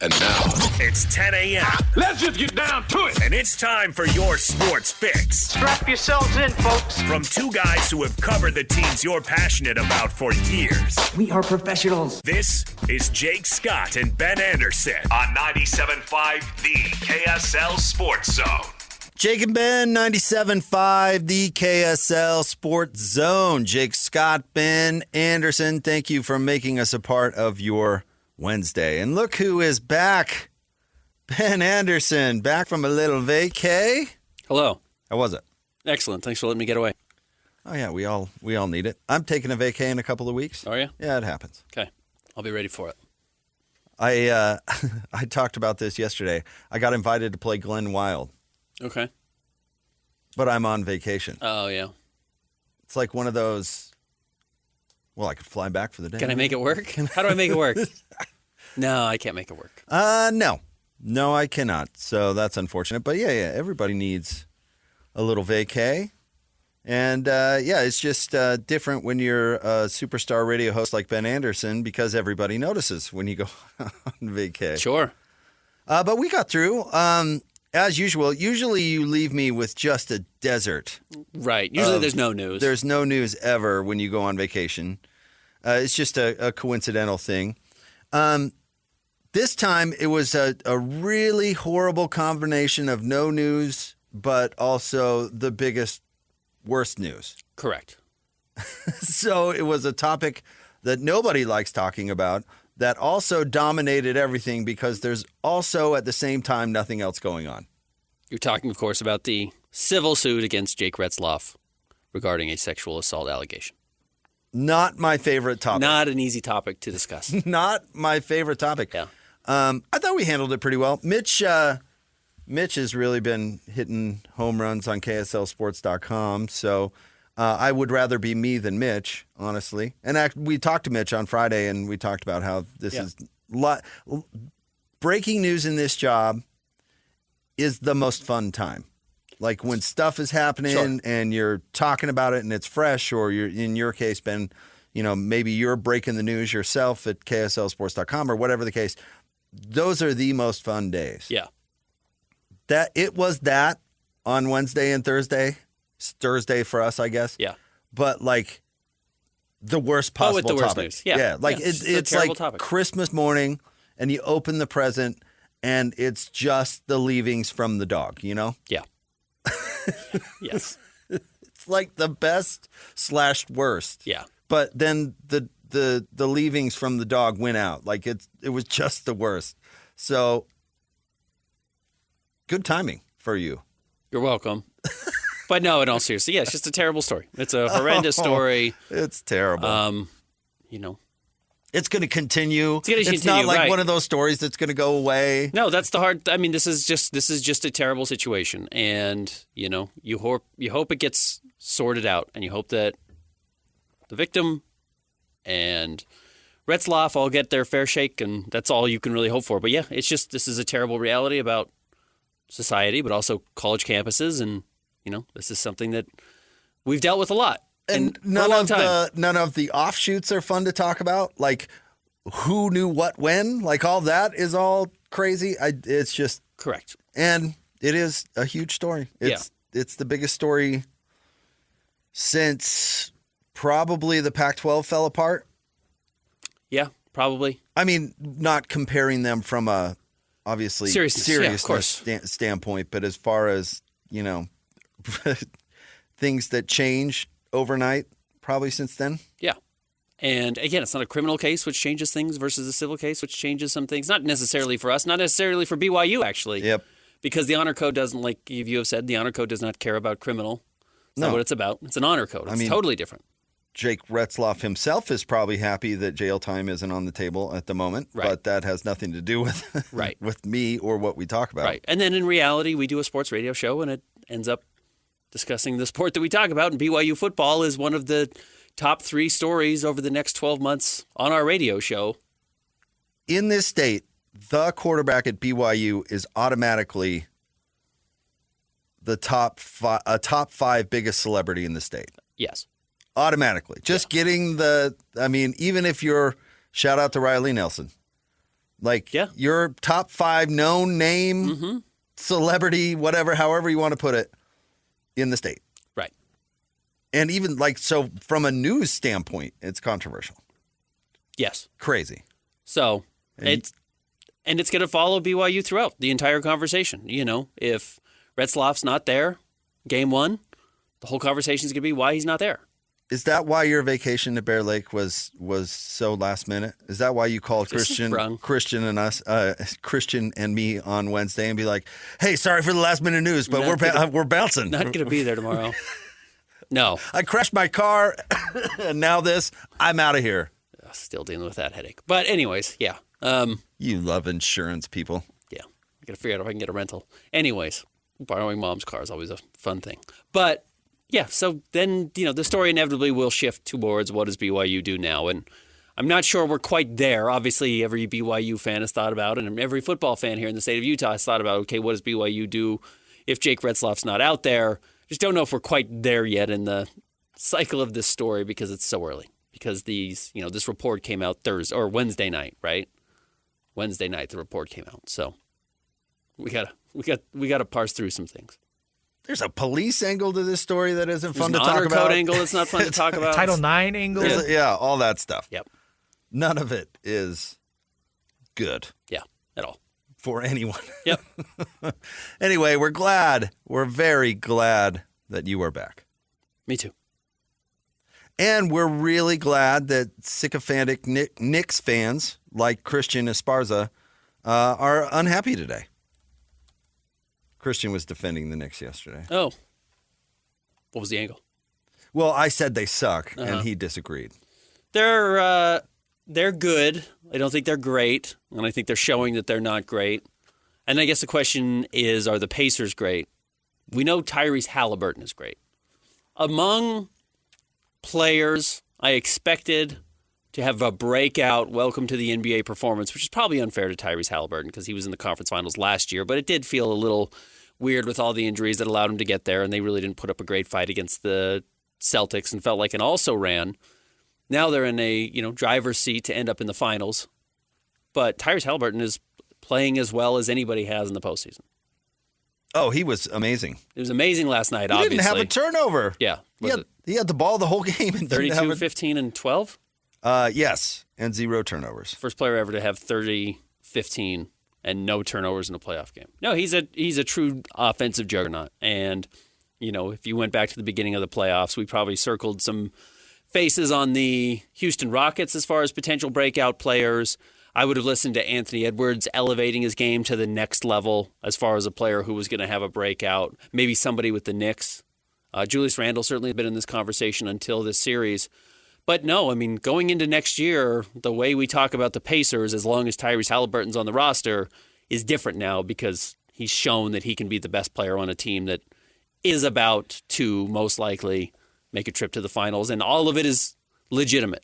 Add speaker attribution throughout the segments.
Speaker 1: And now,
Speaker 2: it's 10 a.m.
Speaker 3: Let's just get down to it.
Speaker 2: And it's time for your sports fix.
Speaker 4: Strap yourselves in, folks.
Speaker 2: From two guys who have covered the teams you're passionate about for years.
Speaker 4: We are professionals.
Speaker 2: This is Jake Scott and Ben Anderson on 97.5 The KSL Sports Zone.
Speaker 5: Jake and Ben, 97.5, the KSL Sports Zone. Jake Scott, Ben Anderson, thank you for making us a part of your Wednesday. And look who is back. Ben Anderson, back from a little vacay.
Speaker 6: Hello.
Speaker 5: How was it?
Speaker 6: Excellent. Thanks for letting me get away.
Speaker 5: Oh, yeah, we all need it. I'm taking a vacay in a couple of weeks.
Speaker 6: Are you?
Speaker 5: Yeah, it happens.
Speaker 6: Okay. I'll be ready for it.
Speaker 5: I talked about this yesterday. I got invited to play Glen Wild.
Speaker 6: Okay.
Speaker 5: But I'm on vacation.
Speaker 6: Oh, yeah.
Speaker 5: It's like one of those, well, I could fly back for the day.
Speaker 6: Can I make it work? How do I make it work? No, I can't make it work.
Speaker 5: No. No, I cannot. So that's unfortunate. But yeah, everybody needs a little vacay. And it's just different when you're a superstar radio host like Ben Anderson because everybody notices when you go on vacay.
Speaker 6: Sure.
Speaker 5: But we got through. As usual, usually you leave me with just a desert.
Speaker 6: Right. Usually there's no news.
Speaker 5: There's no news ever when you go on vacation. It's just a coincidental thing. This time it was a really horrible combination of no news, but also the biggest, worst news.
Speaker 6: Correct.
Speaker 5: So it was a topic that nobody likes talking about that also dominated everything because there's also at the same time nothing else going on.
Speaker 6: You're talking, of course, about the civil suit against Jake Retzloff regarding a sexual assault allegation.
Speaker 5: Not my favorite topic.
Speaker 6: Not an easy topic to discuss.
Speaker 5: Not my favorite topic.
Speaker 6: Yeah.
Speaker 5: I thought we handled it pretty well. Mitch has really been hitting home runs on KSLSports.com, so I would rather be me than Mitch, honestly. And we talked to Mitch on Friday, and we talked about how this is breaking news in this job is the most fun time. Like when stuff is happening and you're talking about it and it's fresh, or you're, in your case, Ben, maybe you're breaking the news yourself at KSLSports.com or whatever the case. Those are the most fun days.
Speaker 6: Yeah.
Speaker 5: It was that on Wednesday and Thursday. It's Thursday for us, I guess.
Speaker 6: Yeah.
Speaker 5: But like the worst possible
Speaker 6: with the worst
Speaker 5: topic.
Speaker 6: news. Yeah.
Speaker 5: Like it's like
Speaker 6: topic.
Speaker 5: Christmas morning and you open the present and it's just the leavings from the dog,
Speaker 6: Yeah. Yes.
Speaker 5: It's like the best / worst.
Speaker 6: Yeah.
Speaker 5: But then the leavings from the dog went out. Like it was just the worst. So good timing for you.
Speaker 6: You're welcome. But no, in all seriousness, it's just a terrible story. It's a horrendous story.
Speaker 5: It's terrible.
Speaker 6: It's
Speaker 5: going to continyou.
Speaker 6: It's going to continue.
Speaker 5: It's not like one of those stories that's going to go away.
Speaker 6: No, that's the hard. I mean, this is just a terrible situation, and you hope it gets sorted out, and you hope that the victim and Retzloff all get their fair shake, and that's all you can really hope for. But yeah, it's just this is a terrible reality about society, but also college campuses, and this is something that we've dealt with a lot.
Speaker 5: And none of the offshoots are fun to talk about. Like who knew what when? Like all that is all crazy. It's just
Speaker 6: correct.
Speaker 5: And it is a huge story. It's the biggest story since probably the Pac-12 fell apart.
Speaker 6: Yeah, probably.
Speaker 5: I mean, not comparing them from a obviously seriousness standpoint, but as far as things that change overnight, probably since then.
Speaker 6: Yeah. And again, it's not a criminal case, which changes things, versus a civil case, which changes some things. Not necessarily for us, not necessarily for BYU, actually.
Speaker 5: Yep.
Speaker 6: Because the honor code doesn't, like you have said, the honor code does not care about criminal. It's not what it's about. It's an honor code. It's totally different.
Speaker 5: Jake Retzloff himself is probably happy that jail time isn't on the table at the moment, but that has nothing to do with with me or what we talk about.
Speaker 6: Right. And then in reality, we do a sports radio show, and it ends up discussing the sport that we talk about, and BYU football is one of the top 3 stories over the next 12 months on our radio show.
Speaker 5: In this state, the quarterback at BYU is automatically the top 5 biggest celebrity in the state.
Speaker 6: Yes.
Speaker 5: Automatically. Just getting even if you're, shout out to Riley Nelson. Like
Speaker 6: Yeah.
Speaker 5: your top 5 known name, celebrity, whatever, however you want to put it, in the state.
Speaker 6: Right.
Speaker 5: And even so from a news standpoint, it's controversial.
Speaker 6: Yes.
Speaker 5: Crazy.
Speaker 6: So it's going to follow BYU throughout the entire conversation. If Retzlaff's not there, game 1, the whole conversation is going to be why he's not there.
Speaker 5: Is that why your vacation to Bear Lake was so last minute? Is that why you called Christian and me on Wednesday and be like, "Hey, sorry for the last minute news, but we're bouncing.
Speaker 6: Not going to be there tomorrow." No.
Speaker 5: I crashed my car, and now I'm out of here.
Speaker 6: Still dealing with that headache. But anyways, yeah.
Speaker 5: You love insurance, people.
Speaker 6: Yeah. I got to figure out if I can get a rental. Anyways, borrowing mom's car is always a fun thing. But yeah, so then, the story inevitably will shift towards what does BYU do now? And I'm not sure we're quite there. Obviously, every BYU fan has thought about it, and every football fan here in the state of Utah has thought about, okay, what does BYU do if Jake Retzlaff's not out there? Just don't know if we're quite there yet in the cycle of this story because it's so early. Because this report came out Wednesday night, right? Wednesday night the report came out. So we gotta parse through some things.
Speaker 5: There's a police angle to this story that isn't fun to talk about.
Speaker 6: There's an honor code angle that's not fun to talk about.
Speaker 1: Title IX angle.
Speaker 5: Yeah, all that stuff.
Speaker 6: Yep.
Speaker 5: None of it is good.
Speaker 6: Yeah, at all.
Speaker 5: For anyone.
Speaker 6: Yep.
Speaker 5: Anyway, we're very glad that you are back.
Speaker 6: Me too.
Speaker 5: And we're really glad that sycophantic Knicks fans like Christian Esparza are unhappy today. Christian was defending the Knicks yesterday.
Speaker 6: Oh. What was the angle?
Speaker 5: Well, I said they suck, and he disagreed.
Speaker 6: They're good. I don't think they're great, and I think they're showing that they're not great. And I guess the question is, are the Pacers great? We know Tyrese Halliburton is great. Among players I expected to have a breakout welcome to the NBA performance, which is probably unfair to Tyrese Halliburton because he was in the conference finals last year, but it did feel a little weird with all the injuries that allowed him to get there, and they really didn't put up a great fight against the Celtics and felt like an also-ran. Now they're in a driver's seat to end up in the finals, but Tyrese Halliburton is playing as well as anybody has in the postseason.
Speaker 5: Oh, he was amazing.
Speaker 6: It was amazing last night,
Speaker 5: he
Speaker 6: obviously.
Speaker 5: He didn't have a turnover.
Speaker 6: Yeah.
Speaker 5: He had the ball the whole game. And
Speaker 6: 32, 15, and 12?
Speaker 5: Yes, and 0 turnovers.
Speaker 6: First player ever to have 30, 15, and no turnovers in a playoff game. No, he's a true offensive juggernaut. And, if you went back to the beginning of the playoffs, we probably circled some faces on the Houston Rockets as far as potential breakout players. I would have listened to Anthony Edwards elevating his game to the next level as far as a player who was going to have a breakout. Maybe somebody with the Knicks. Julius Randle certainly has been in this conversation until this series. But no, going into next year, the way we talk about the Pacers, as long as Tyrese Halliburton's on the roster, is different now because he's shown that he can be the best player on a team that is about to, most likely, make a trip to the finals. And all of it is legitimate.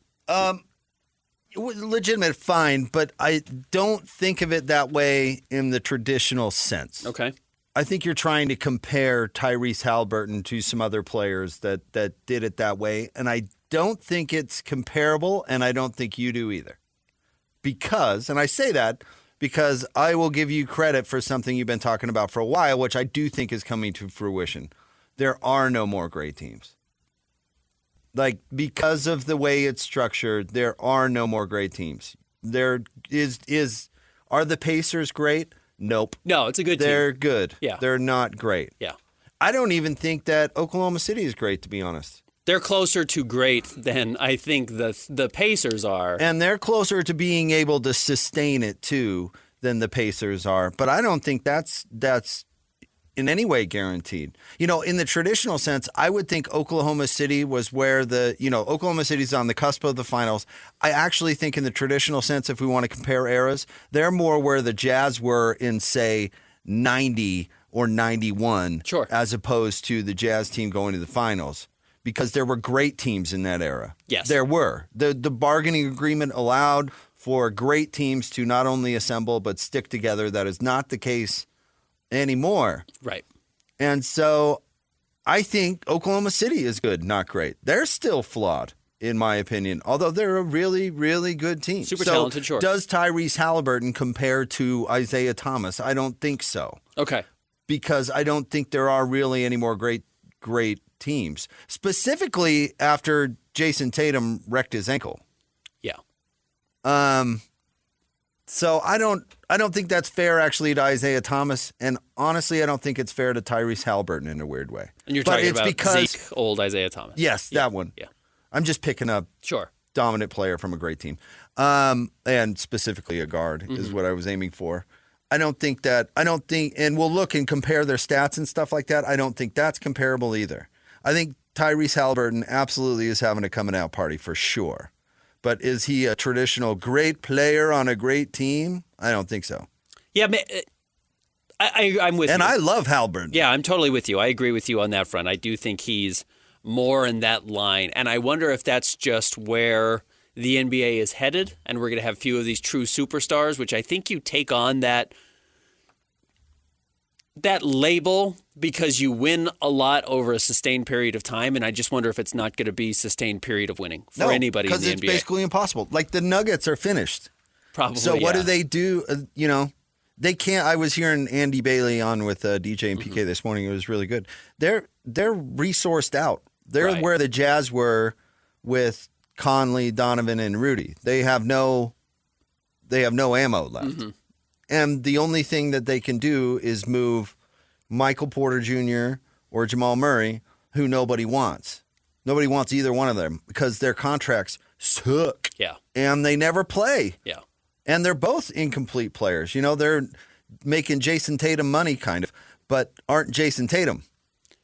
Speaker 5: Legitimate, fine, but I don't think of it that way in the traditional sense.
Speaker 6: Okay.
Speaker 5: I think you're trying to compare Tyrese Halliburton to some other players that did it that way, and I don't think it's comparable, and I don't think you do either. Because, and I say that because I will give you credit for something you've been talking about for a while, which I do think is coming to fruition. There are no more great teams. Because of the way it's structured, there are no more great teams. Are the Pacers great? Nope.
Speaker 6: No, it's a good team.
Speaker 5: They're good.
Speaker 6: Yeah.
Speaker 5: They're not great.
Speaker 6: Yeah.
Speaker 5: I don't even think that Oklahoma City is great, to be honest.
Speaker 6: They're closer to great than I think the Pacers are.
Speaker 5: And they're closer to being able to sustain it, too, than the Pacers are. But I don't think that's in any way guaranteed. In the traditional sense, I would think Oklahoma City was where Oklahoma City's on the cusp of the finals. I actually think in the traditional sense, if we want to compare eras, they're more where the Jazz were in, say, 90 or 91,
Speaker 6: sure,
Speaker 5: as opposed to the Jazz team going to the finals. Because there were great teams in that era.
Speaker 6: Yes.
Speaker 5: There were. The bargaining agreement allowed for great teams to not only assemble but stick together. That is not the case anymore.
Speaker 6: Right.
Speaker 5: And so I think Oklahoma City is good, not great. They're still flawed. in my opinion, although they're a really, really good team.
Speaker 6: Super talented, sure.
Speaker 5: Does Tyrese Halliburton compare to Isaiah Thomas? I don't think so.
Speaker 6: Okay.
Speaker 5: Because I don't think there are really any more great teams, specifically after Jason Tatum wrecked his ankle.
Speaker 6: Yeah.
Speaker 5: So I don't think that's fair actually to Isaiah Thomas, and honestly, I don't think it's fair to Tyrese Halliburton in a weird way.
Speaker 6: And you're talking about Zeke, old Isaiah Thomas.
Speaker 5: Yes, that one.
Speaker 6: Yeah.
Speaker 5: I'm just picking up dominant player from a great team, and specifically a guard is what I was aiming for. I don't think, and we'll look and compare their stats and stuff like that. I don't think that's comparable either. I think Tyrese Halliburton absolutely is having a coming out party for sure. But is he a traditional great player on a great team? I don't think so.
Speaker 6: Yeah, I'm with you.
Speaker 5: And I love Halliburton.
Speaker 6: Yeah, I'm totally with you. I agree with you on that front. I do think he's more in that line. And I wonder if that's just where the NBA is headed, and we're going to have few of these true superstars, which I think you take on that label because you win a lot over a sustained period of time, and I just wonder if it's not going to be sustained period of winning for anybody in the NBA.
Speaker 5: Because it's basically impossible. Like the Nuggets are finished.
Speaker 6: Probably.
Speaker 5: So what do they do? They can't. I was hearing Andy Bailey on with DJ and PK this morning. It was really good. They're resourced out. They're where the Jazz were with Conley, Donovan, and Rudy. They have no ammo left. And the only thing that they can do is move Michael Porter Jr. or Jamal Murray, who nobody wants. Nobody wants either one of them because their contracts suck.
Speaker 6: Yeah.
Speaker 5: And they never play.
Speaker 6: Yeah.
Speaker 5: And they're both incomplete players. They're making Jason Tatum money kind of, but aren't Jason Tatum.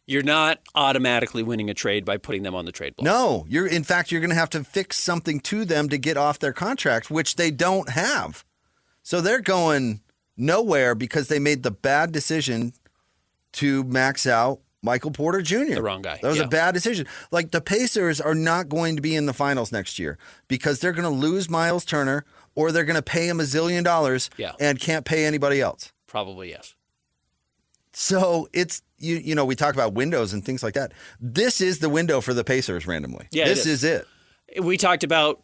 Speaker 6: You're not automatically winning a trade by putting them on the trade block.
Speaker 5: No. In fact, you're going to have to fix something to them to get off their contracts, which they don't have. So they're going nowhere because they made the bad decision to max out Michael Porter Jr.
Speaker 6: The wrong guy.
Speaker 5: That was a bad decision. Like the Pacers are not going to be in the finals next year because they're going to lose Miles Turner or they're going to pay him $1 zillion and can't pay anybody else.
Speaker 6: Probably, yes.
Speaker 5: So it's, we talk about windows and things like that. This is the window for the Pacers randomly.
Speaker 6: Yeah,
Speaker 5: this is it.
Speaker 6: We talked about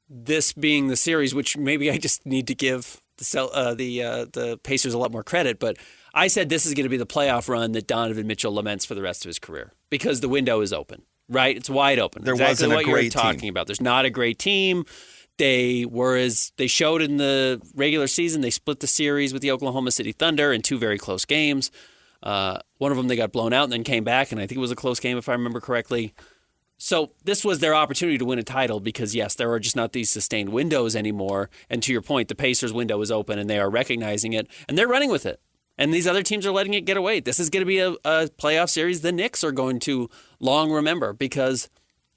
Speaker 6: this being the series, which maybe I just need to give the Pacers a lot more credit, but I said this is going to be the playoff run that Donovan Mitchell laments for the rest of his career because the window is open, right? It's wide open.
Speaker 5: There
Speaker 6: exactly
Speaker 5: wasn't
Speaker 6: what
Speaker 5: a great
Speaker 6: you're talking about. There's not a great team. They showed in the regular season, they split the series with the Oklahoma City Thunder in 2 very close games. One of them they got blown out and then came back, and I think it was a close game if I remember correctly. So this was their opportunity to win a title because, yes, there are just not these sustained windows anymore. And to your point, the Pacers' window is open, and they are recognizing it, and they're running with it. And these other teams are letting it get away. This is going to be a playoff series the Knicks are going to long remember because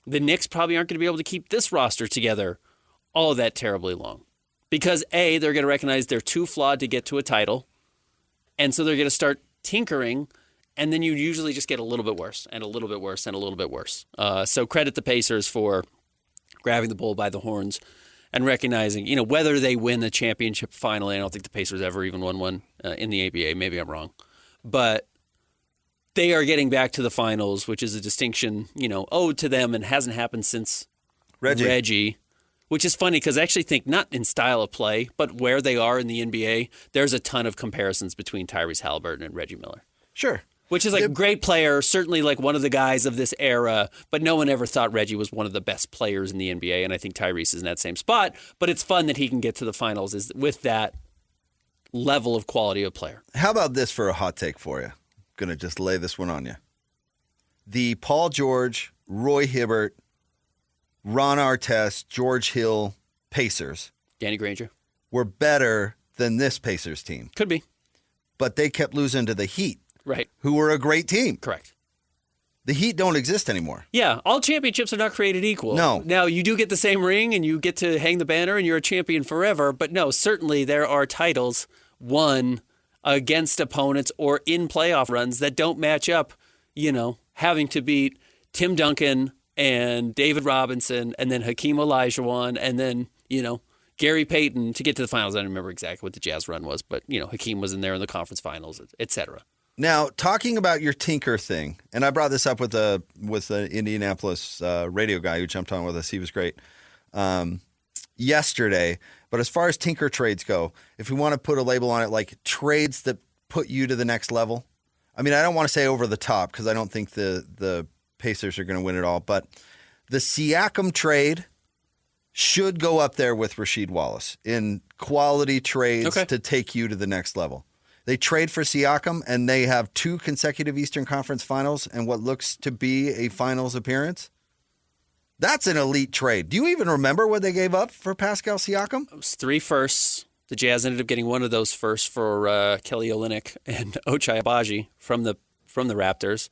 Speaker 6: the Knicks probably aren't going to be able to keep this roster together all that terribly long. Because, A, they're going to recognize they're too flawed to get to a title, and so they're going to start tinkering, and then you usually just get a little bit worse and a little bit worse and a little bit worse. So credit the Pacers for grabbing the bull by the horns and recognizing, whether they win the championship finally. I don't think the Pacers ever even won one in the ABA. Maybe I'm wrong. But they are getting back to the finals, which is a distinction, owed to them and hasn't happened since Reggie. Which is funny because I actually think not in style of play, but where they are in the NBA, there's a ton of comparisons between Tyrese Halliburton and Reggie Miller.
Speaker 5: Sure.
Speaker 6: Which is like a great player, certainly like one of the guys of this era, but no one ever thought Reggie was one of the best players in the NBA, and I think Tyrese is in that same spot. But it's fun that he can get to the finals is with that level of quality of player.
Speaker 5: How about this for a hot take for you? Going to just lay this one on you. The Paul George, Roy Hibbert, Ron Artest, George Hill Pacers.
Speaker 6: Danny Granger.
Speaker 5: Were better than this Pacers team.
Speaker 6: Could be.
Speaker 5: But they kept losing to the Heat.
Speaker 6: Right.
Speaker 5: Who were a great team.
Speaker 6: Correct.
Speaker 5: The Heat don't exist anymore.
Speaker 6: Yeah, all championships are not created equal.
Speaker 5: No.
Speaker 6: Now, you do get the same ring and you get to hang the banner and you're a champion forever, but no, certainly there are titles won against opponents or in playoff runs that don't match up, having to beat Tim Duncan and David Robinson and then Hakeem Olajuwon and then, Gary Payton to get to the finals. I don't remember exactly what the Jazz run was, but, Hakeem was in there in the conference finals, et cetera.
Speaker 5: Now, talking about your tinker thing, and I brought this up with the Indianapolis radio guy who jumped on with us. He was great yesterday. But as far as tinker trades go, if we want to put a label on it, like trades that put you to the next level. I mean, I don't want to say over the top because I don't think the Pacers are going to win it all. But the Siakam trade should go up there with Rasheed Wallace in quality trades to take you to the next level. They trade for Siakam, and they have 2 consecutive Eastern Conference finals and what looks to be a finals appearance. That's an elite trade. Do you even remember what they gave up for Pascal Siakam?
Speaker 6: It was 3 firsts. The Jazz ended up getting one of those firsts for Kelly Olynyk and Ochai Agbaji from the Raptors.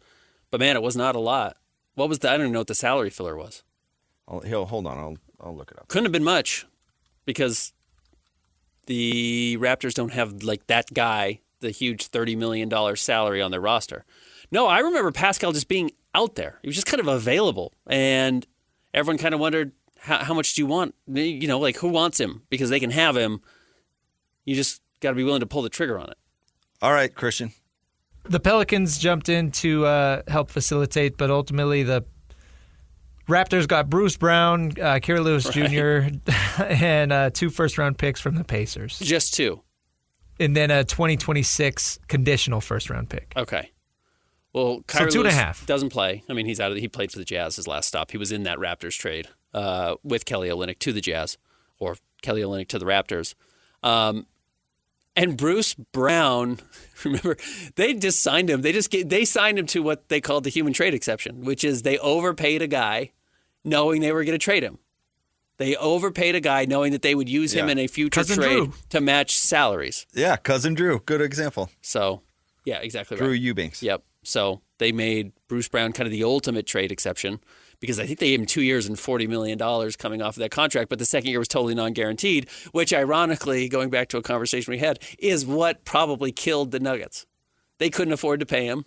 Speaker 6: But, man, it was not a lot. What was I don't even know what the salary filler was.
Speaker 5: Hold on. I'll look it up.
Speaker 6: Couldn't have been much because the Raptors don't have, like, that guy, the huge $30 million salary on their roster. No, I remember Pascal just being out there. He was just kind of available. And everyone kind of wondered, how much do you want? You know, like, who wants him? Because they can have him. You just got to be willing to pull the trigger on it. All
Speaker 5: right, Christian.
Speaker 1: The Pelicans jumped in to help facilitate, but ultimately the Raptors got Bruce Brown, Kerry Lewis Jr., and 2 first-round picks from the Pacers.
Speaker 6: Just 2.
Speaker 1: And then a 2026 conditional first-round pick.
Speaker 6: Okay. Well, Kyrie
Speaker 1: so 2.5
Speaker 6: Lewis doesn't play. I mean, he's out of. He played for the Jazz his last stop. He was in that Raptors trade with Kelly Olynyk to the Jazz, or Kelly Olynyk to the Raptors. And Bruce Brown, remember, they just signed him. They signed him to what they called the human trade exception, which is they overpaid a guy knowing they were going to trade him. They overpaid a guy knowing that they would use him in a future trade to match salaries.
Speaker 5: Yeah, Cousin Drew. Good example.
Speaker 6: So, yeah, exactly
Speaker 5: Drew
Speaker 6: right.
Speaker 5: Eubanks.
Speaker 6: Yep. So they made Bruce Brown kind of the ultimate trade exception because I think they gave him 2 years and $40 million coming off of that contract, but the second year was totally non-guaranteed, which ironically, going back to a conversation we had, is what probably killed the Nuggets. They couldn't afford to pay him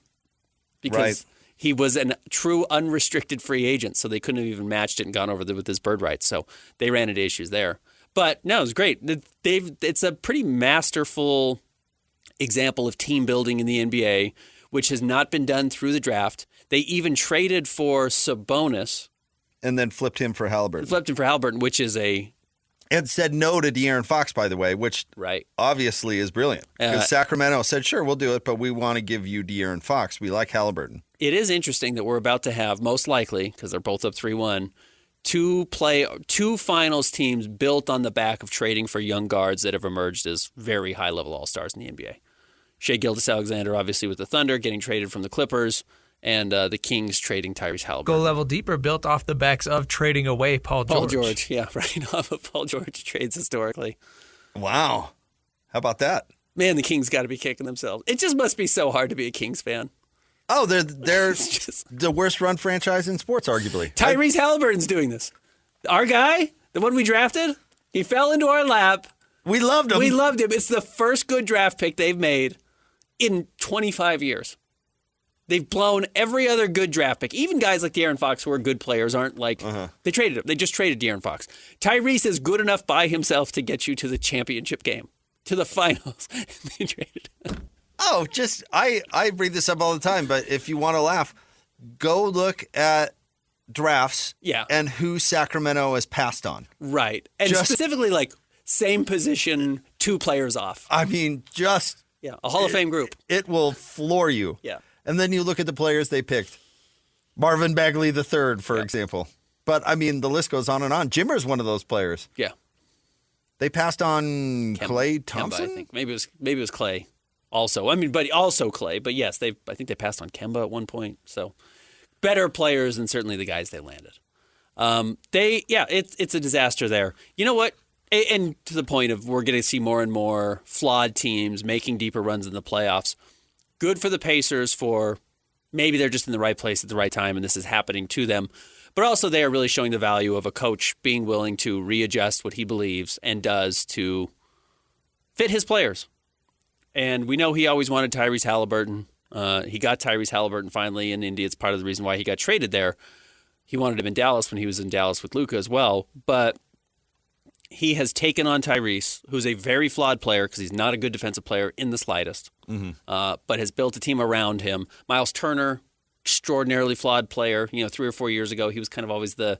Speaker 6: because he was a true unrestricted free agent, so they couldn't have even matched it and gone over with his bird rights. So they ran into issues there. But no, it was great. It's a pretty masterful example of team building in the NBA, which has not been done through the draft. They even traded for Sabonis.
Speaker 5: And then flipped him for Halliburton.
Speaker 6: Which is a...
Speaker 5: And said no to De'Aaron Fox, by the way, which obviously is brilliant. Because Sacramento said, sure, we'll do it, but we want to give you De'Aaron Fox. We like Halliburton.
Speaker 6: It is interesting that we're about to have, most likely, because they're both up 3-1, two finals teams built on the back of trading for young guards that have emerged as very high-level all-stars in the NBA. Shai Gilgeous-Alexander, obviously, with the Thunder, getting traded from the Clippers, and the Kings trading Tyrese Halliburton.
Speaker 1: Go level deeper, built off the backs of trading away Paul George.
Speaker 6: Yeah, right off of Paul George trades historically.
Speaker 5: Wow. How about that?
Speaker 6: Man, the Kings got to be kicking themselves. It just must be so hard to be a Kings fan.
Speaker 5: Oh, they're just the worst-run franchise in sports, arguably.
Speaker 6: Tyrese Halliburton's doing this. Our guy, the one we drafted, he fell into our lap.
Speaker 5: We loved him.
Speaker 6: It's the first good draft pick they've made in 25 years. They've blown every other good draft pick. Even guys like De'Aaron Fox, who are good players, aren't like they traded him. They just traded De'Aaron Fox. Tyrese is good enough by himself to get you to the championship game, to the finals. They traded him.
Speaker 5: Oh, I bring this up all the time, but if you want to laugh, go look at drafts and who Sacramento has passed on.
Speaker 6: Right. And specifically like same position, 2 players off.
Speaker 5: I mean,
Speaker 6: a Hall of Fame group.
Speaker 5: It will floor you.
Speaker 6: Yeah.
Speaker 5: And then you look at the players they picked. Marvin Bagley III, for example. But, I mean, the list goes on and on. Jimmer's one of those players.
Speaker 6: Yeah.
Speaker 5: They passed on Klay Thompson?
Speaker 6: Kemba, I think. Maybe it was Klay also. I mean, but also Klay. But, yes, I think they passed on Kemba at one point. So, better players than certainly the guys they landed. It's a disaster there. You know what? And to the point of we're going to see more and more flawed teams making deeper runs in the playoffs. Good for the Pacers for maybe they're just in the right place at the right time and this is happening to them. But also they are really showing the value of a coach being willing to readjust what he believes and does to fit his players. And we know he always wanted Tyrese Halliburton. He got Tyrese Halliburton finally in Indy. It's part of the reason why he got traded there. He wanted him in Dallas when he was in Dallas with Luka as well. But he has taken on Tyrese, who's a very flawed player because he's not a good defensive player in the slightest, but has built a team around him. Miles Turner, extraordinarily flawed player. 3 or 4 years ago, he was kind of always the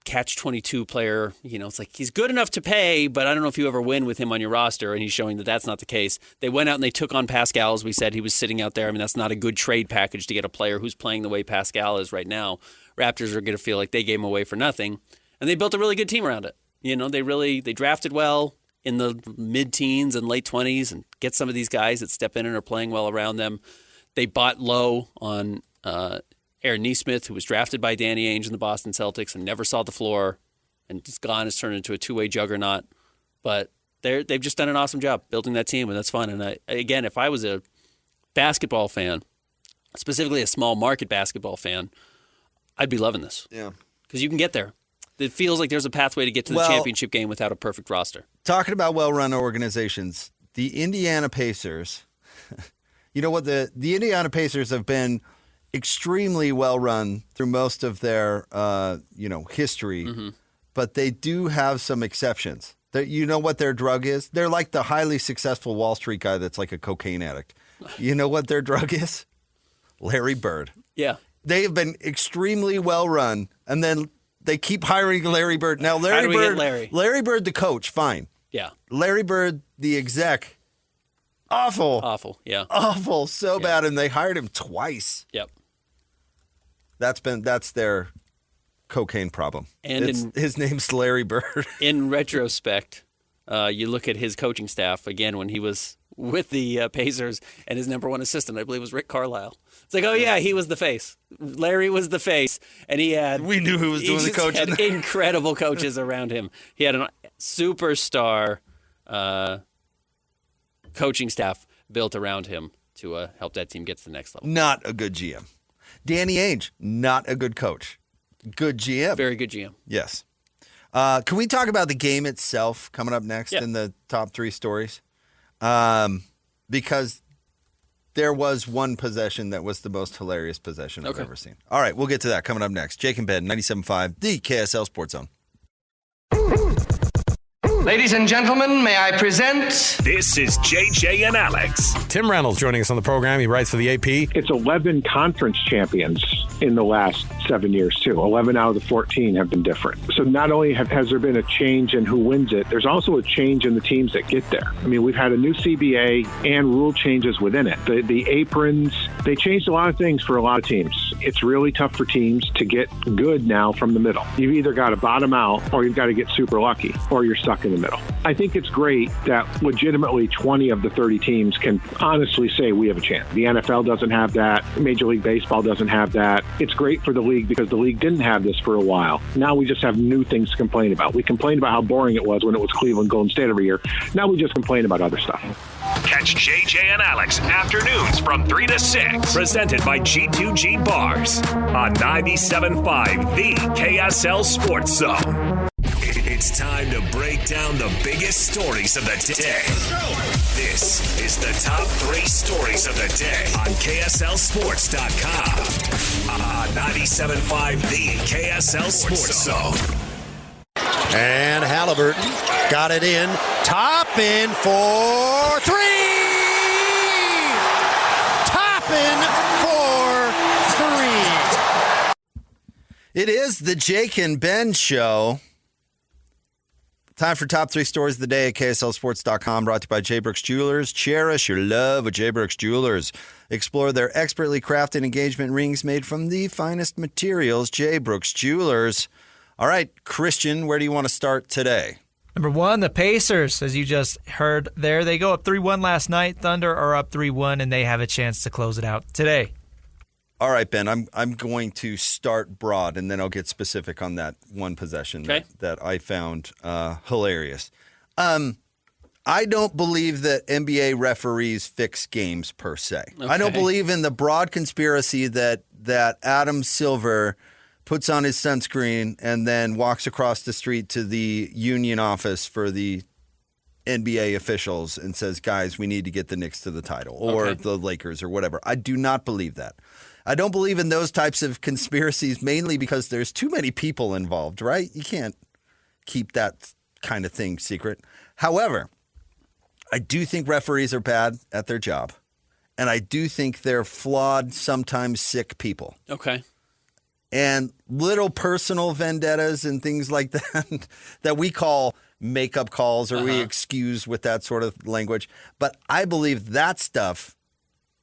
Speaker 6: catch-22 player. It's like he's good enough to pay, but I don't know if you ever win with him on your roster, and he's showing that that's not the case. They went out and they took on Pascal, as we said. He was sitting out there. I mean, that's not a good trade package to get a player who's playing the way Pascal is right now. Raptors are going to feel like they gave him away for nothing, and they built a really good team around it. They drafted well in the mid-teens and late 20s and get some of these guys that step in and are playing well around them. They bought low on Aaron Nesmith, who was drafted by Danny Ainge in the Boston Celtics and never saw the floor and just gone, has turned into a two-way juggernaut. But they've just done an awesome job building that team, and that's fun. And again, if I was a basketball fan, specifically a small market basketball fan, I'd be loving this.
Speaker 5: Yeah.
Speaker 6: Because you can get there. It feels like there's a pathway to get to the championship game without a perfect roster.
Speaker 5: Talking about well-run organizations, the Indiana Pacers, you know what? The Indiana Pacers have been extremely well-run through most of their, history, but they do have some exceptions. You know what their drug is? They're like the highly successful Wall Street guy that's like a cocaine addict. You know what their drug is? Larry Bird.
Speaker 6: Yeah.
Speaker 5: They have been extremely well-run, and then they keep hiring Larry Bird. Now,
Speaker 6: How do we get Larry?
Speaker 5: Larry Bird, the coach, fine.
Speaker 6: Yeah.
Speaker 5: Larry Bird, the exec, awful.
Speaker 6: Awful, yeah.
Speaker 5: Awful, so bad, and they hired him twice.
Speaker 6: Yep.
Speaker 5: That's their cocaine problem.
Speaker 6: And
Speaker 5: his name's Larry Bird.
Speaker 6: In retrospect, you look at his coaching staff, again, when he was with the Pacers, and his number one assistant, I believe, was Rick Carlisle. It's like, oh, yeah, he was the face. Larry was the face, and he had...
Speaker 5: We knew who was doing the coaching.
Speaker 6: He had incredible coaches around him. He had a superstar coaching staff built around him to help that team get to the next level.
Speaker 5: Not a good GM. Danny Ainge, not a good coach. Good GM.
Speaker 6: Very good GM.
Speaker 5: Yes. Can we talk about the game itself coming up next in the top three stories? Because there was one possession that was the most hilarious possession I've ever seen. All right, we'll get to that coming up next. Jake and Ben, 97.5, the KSL Sports Zone.
Speaker 4: Ladies and gentlemen, may I present...
Speaker 2: This is JJ and Alex.
Speaker 7: Tim Reynolds joining us on the program. He writes for the AP.
Speaker 8: It's 11 conference champions in the last 7 years, too. 11 out of the 14 have been different. So not only has there been a change in who wins it, there's also a change in the teams that get there. I mean, we've had a new CBA and rule changes within it. The aprons, they changed a lot of things for a lot of teams. It's really tough for teams to get good now from the middle. You've either got to bottom out or you've got to get super lucky or you're stuck in the middle. I think it's great that legitimately 20 of the 30 teams can honestly say we have a chance. The NFL doesn't have that. Major League Baseball doesn't have that. It's great for the league because the league didn't have this for a while. Now we just have new things to complain about. We complained about how boring it was when it was Cleveland Golden State every year. Now we just complain about other stuff.
Speaker 2: Catch JJ and Alex afternoons from 3 to 6. Presented by G2G Bars on 97.5, the KSL Sports Zone. It's time to break down the biggest stories of the day. This is the top 3 stories of the day on KSLSports.com. On 97.5, the KSL Sports Zone.
Speaker 9: And Halliburton got it in. Toppin for 3! Toppin for 3!
Speaker 5: It is the Jake and Ben Show. Time for top 3 stories of the day at KSLSports.com, brought to you by J. Brooks Jewelers. Cherish your love with J. Brooks Jewelers. Explore their expertly crafted engagement rings made from the finest materials. J. Brooks Jewelers. All right, Christian, where do you want to start today?
Speaker 1: Number 1, the Pacers, as you just heard there. They go up 3-1 last night. Thunder are up 3-1, and they have a chance to close it out today.
Speaker 5: All right, Ben, I'm going to start broad, and then I'll get specific on that one possession that I found hilarious. I don't believe that NBA referees fix games per se. Okay. I don't believe in the broad conspiracy that Adam Silver puts on his sunscreen and then walks across the street to the union office for the NBA officials and says, guys, we need to get the Knicks to the title or the Lakers or whatever. I do not believe that. I don't believe in those types of conspiracies, mainly because there's too many people involved, right? You can't keep that kind of thing secret. However, I do think referees are bad at their job. And I do think they're flawed, sometimes sick people.
Speaker 6: Okay.
Speaker 5: And little personal vendettas and things like that that we call makeup calls or we excuse with that sort of language. But I believe that stuff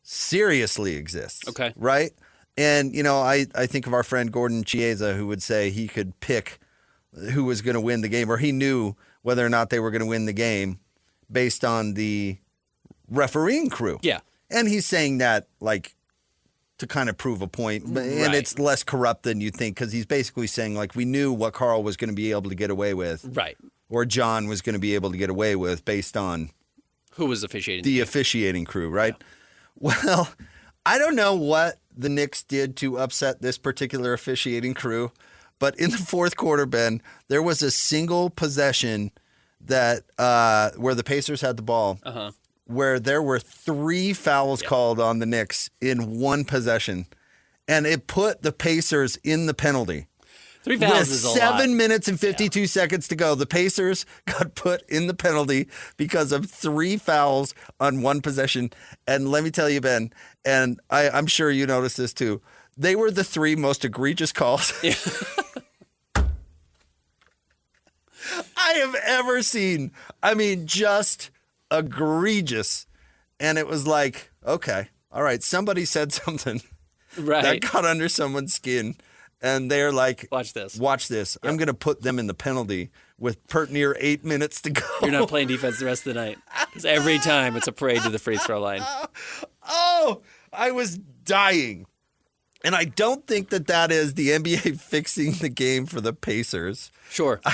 Speaker 5: seriously exists.
Speaker 6: Okay.
Speaker 5: Right? And, I think of our friend Gordon Chiesa, who would say he could pick who was going to win the game, or he knew whether or not they were going to win the game based on the refereeing crew.
Speaker 6: Yeah.
Speaker 5: And he's saying that, to kind of prove a point. And it's less corrupt than you think, because he's basically saying, we knew what Carl was going to be able to get away with.
Speaker 6: Right.
Speaker 5: Or John was going to be able to get away with based on
Speaker 6: who was officiating
Speaker 5: the officiating crew, right? Yeah. Well, I don't know what the Knicks did to upset this particular officiating crew, but in the fourth quarter, Ben, there was a single possession that where the Pacers had the ball, where there were 3 fouls called on the Knicks in one possession, and it put the Pacers in the penalty.
Speaker 6: 3 fouls
Speaker 5: With
Speaker 6: is a lot.
Speaker 5: 7 minutes and 52 seconds to go, the Pacers got put in the penalty because of 3 fouls on one possession. And let me tell you, Ben, and I'm sure you noticed this too, they were the 3 most egregious calls I have ever seen. I mean, just egregious. And it was like, okay, all right, somebody said something that got under someone's skin. And they're like, watch this. Yep. I'm going to put them in the penalty with pert near 8 minutes to go.
Speaker 6: You're not playing defense the rest of the night. Because every time it's a parade to the free throw line.
Speaker 5: Oh, I was dying. And I don't think that is the NBA fixing the game for the Pacers.
Speaker 6: Sure.
Speaker 5: I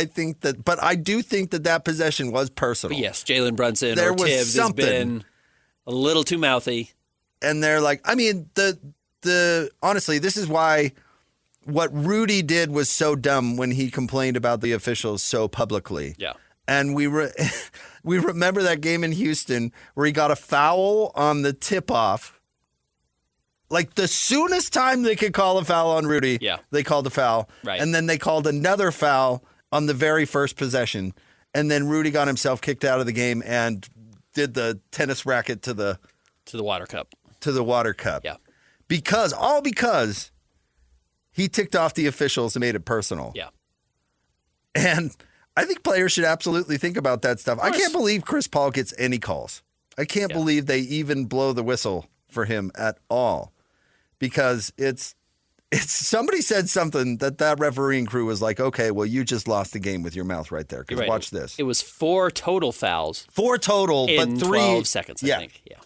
Speaker 5: think that, but I do think that possession was personal.
Speaker 6: But yes, Jalen Brunson or Tibbs has been a little too mouthy.
Speaker 5: And they're like, I mean, honestly, this is why what Rudy did was so dumb when he complained about the officials so publicly.
Speaker 6: Yeah.
Speaker 5: And we remember that game in Houston where he got a foul on the tip-off. Like the soonest time they could call a foul on Rudy, they called a foul.
Speaker 6: Right.
Speaker 5: And then they called another foul on the very first possession. And then Rudy got himself kicked out of the game and did the tennis racket to the
Speaker 6: water cup.
Speaker 5: To the water cup.
Speaker 6: Yeah.
Speaker 5: Because he ticked off the officials and made it personal.
Speaker 6: Yeah.
Speaker 5: And I think players should absolutely think about that stuff. I can't believe Chris Paul gets any calls. I can't believe they even blow the whistle for him at all. Because it's somebody said something that refereeing crew was like, okay, well, you just lost the game with your mouth right there. Because watch this.
Speaker 6: It was 4 total fouls.
Speaker 5: 4 total,
Speaker 6: in
Speaker 5: but 3
Speaker 6: 12 seconds, I think. Yeah.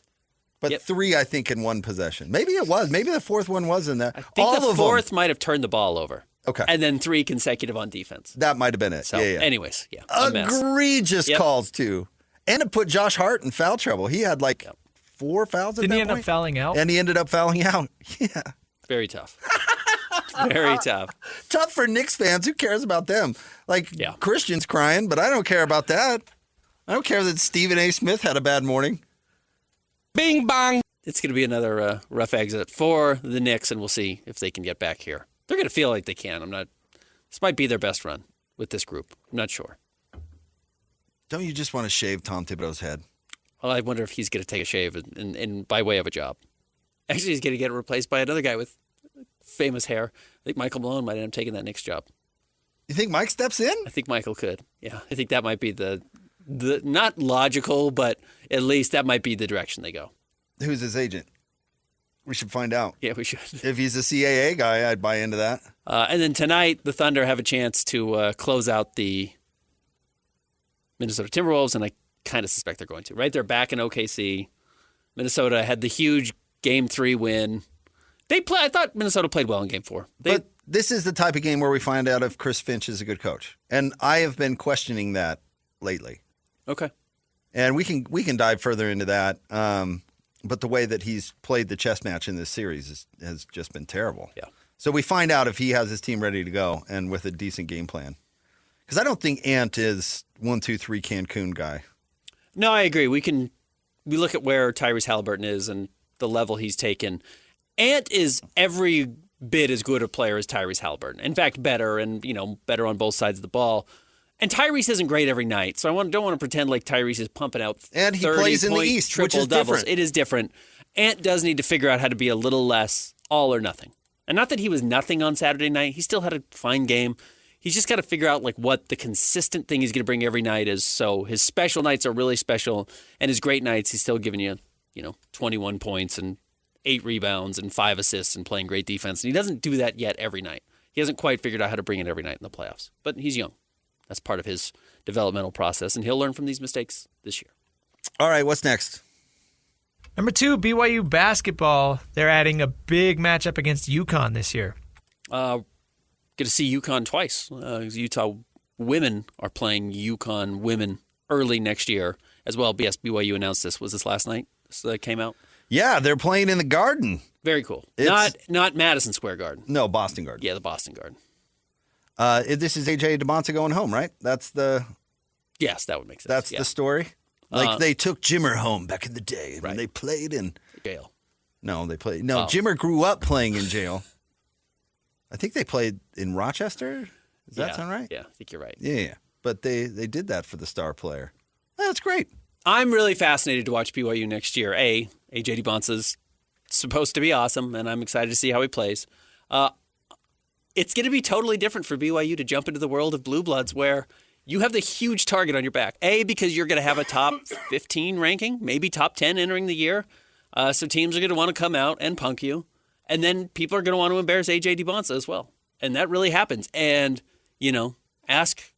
Speaker 5: But 3, I think, in one possession. Maybe it was. Maybe the 4th one was in that.
Speaker 6: I think the 4th might have turned the ball over.
Speaker 5: Okay.
Speaker 6: And then 3 consecutive on defense.
Speaker 5: That might have been it.
Speaker 6: So,
Speaker 5: yeah.
Speaker 6: anyways,
Speaker 5: Egregious calls, too. And it put Josh Hart in foul trouble. He had 4 fouls at that point.
Speaker 1: Didn't he end up fouling out?
Speaker 5: And he ended up fouling out. Yeah.
Speaker 6: Very tough. Very tough.
Speaker 5: Tough for Knicks fans. Who cares about them? Christian's crying, but I don't care about that. I don't care that Stephen A. Smith had a bad morning.
Speaker 6: Bing bong. It's going to be another rough exit for the Knicks, and we'll see if they can get back here. They're going to feel like they can. This might be their best run with this group. I'm not sure.
Speaker 5: Don't you just want to shave Tom Thibodeau's head?
Speaker 6: Well, I wonder if he's going to take a shave in by way of a job. Actually, he's going to get replaced by another guy with famous hair. I think Michael Malone might end up taking that Knicks job.
Speaker 5: You think Mike steps in?
Speaker 6: I think Michael could. Yeah, I think that might be the not logical, but at least that might be the direction they go.
Speaker 5: Who's his agent? We should find out.
Speaker 6: Yeah, we should.
Speaker 5: If he's a CAA guy, I'd buy into that.
Speaker 6: And then tonight, the Thunder have a chance to close out the Minnesota Timberwolves, and I kind of suspect they're going to. Right, they're back in OKC. Minnesota had the huge Game 3 win. I thought Minnesota played well in Game 4.
Speaker 5: But this is the type of game where we find out if Chris Finch is a good coach, and I have been questioning that lately.
Speaker 6: Okay.
Speaker 5: And we can dive further into that. But the way that he's played the chess match in this series has just been terrible.
Speaker 6: Yeah.
Speaker 5: So we find out if he has his team ready to go and with a decent game plan. Because I don't think Ant is 1, 2, 3 Cancun guy.
Speaker 6: No, I agree. We look at where Tyrese Halliburton is and the level he's taken. Ant is every bit as good a player as Tyrese Halliburton. In fact, better and, better on both sides of the ball. And Tyrese isn't great every night, so don't want to pretend like Tyrese is pumping out 30
Speaker 5: And he plays in the East, which is
Speaker 6: doubles.
Speaker 5: different.
Speaker 6: It is different. Ant does need to figure out how to be a little less all or nothing. And not that he was nothing on Saturday night. He still had a fine game. He's just got to figure out what the consistent thing he's going to bring every night is. So his special nights are really special, and his great nights he's still giving you, 21 points and 8 rebounds and 5 assists and playing great defense. And he doesn't do that yet every night. He hasn't quite figured out how to bring it every night in the playoffs. But he's young. That's part of his developmental process, and he'll learn from these mistakes this year.
Speaker 5: All right, what's next?
Speaker 1: Number 2, BYU basketball. They're adding a big matchup against UConn this year.
Speaker 6: Get to see UConn twice. Utah women are playing UConn women early next year as well. Yes, BYU announced this. Was this last night? This came out?
Speaker 5: Yeah, they're playing in the Garden.
Speaker 6: Very cool.
Speaker 5: It's-
Speaker 6: Not Madison Square Garden.
Speaker 5: No, Boston Garden.
Speaker 6: Yeah, the Boston Garden.
Speaker 5: This is AJ DeBonta going home, right?
Speaker 6: Yes, that would make sense.
Speaker 5: That's the story. They took Jimmer home back in the day when they played in
Speaker 6: jail.
Speaker 5: No, they played. No, Jimmer grew up playing in jail. I think they played in Rochester. Does that sound right?
Speaker 6: Yeah, I think you're right.
Speaker 5: Yeah. But they did that for the star player. That's great.
Speaker 6: I'm really fascinated to watch BYU next year. AJ DeBonta's supposed to be awesome, and I'm excited to see how he plays. It's going to be totally different for BYU to jump into the world of Blue Bloods where you have the huge target on your back. Because you're going to have a top 15 ranking, maybe top 10 entering the year. So teams are going to want to come out and punk you. And then people are going to want to embarrass AJ DeBonta as well. And that really happens. And, ask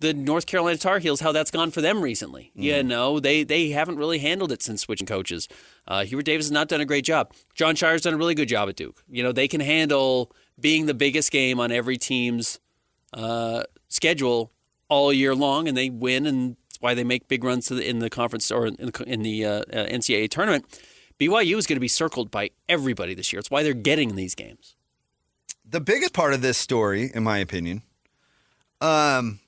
Speaker 6: the North Carolina Tar Heels how that's gone for them recently. They haven't really handled it since switching coaches. Hubert Davis has not done a great job. John Shire's done a really good job at Duke. They can handle being the biggest game on every team's schedule all year long, and they win, and that's why they make big runs in the conference or in the NCAA tournament. BYU is going to be circled by everybody this year. It's why they're getting these games.
Speaker 5: The biggest part of this story, in my opinion, Ben,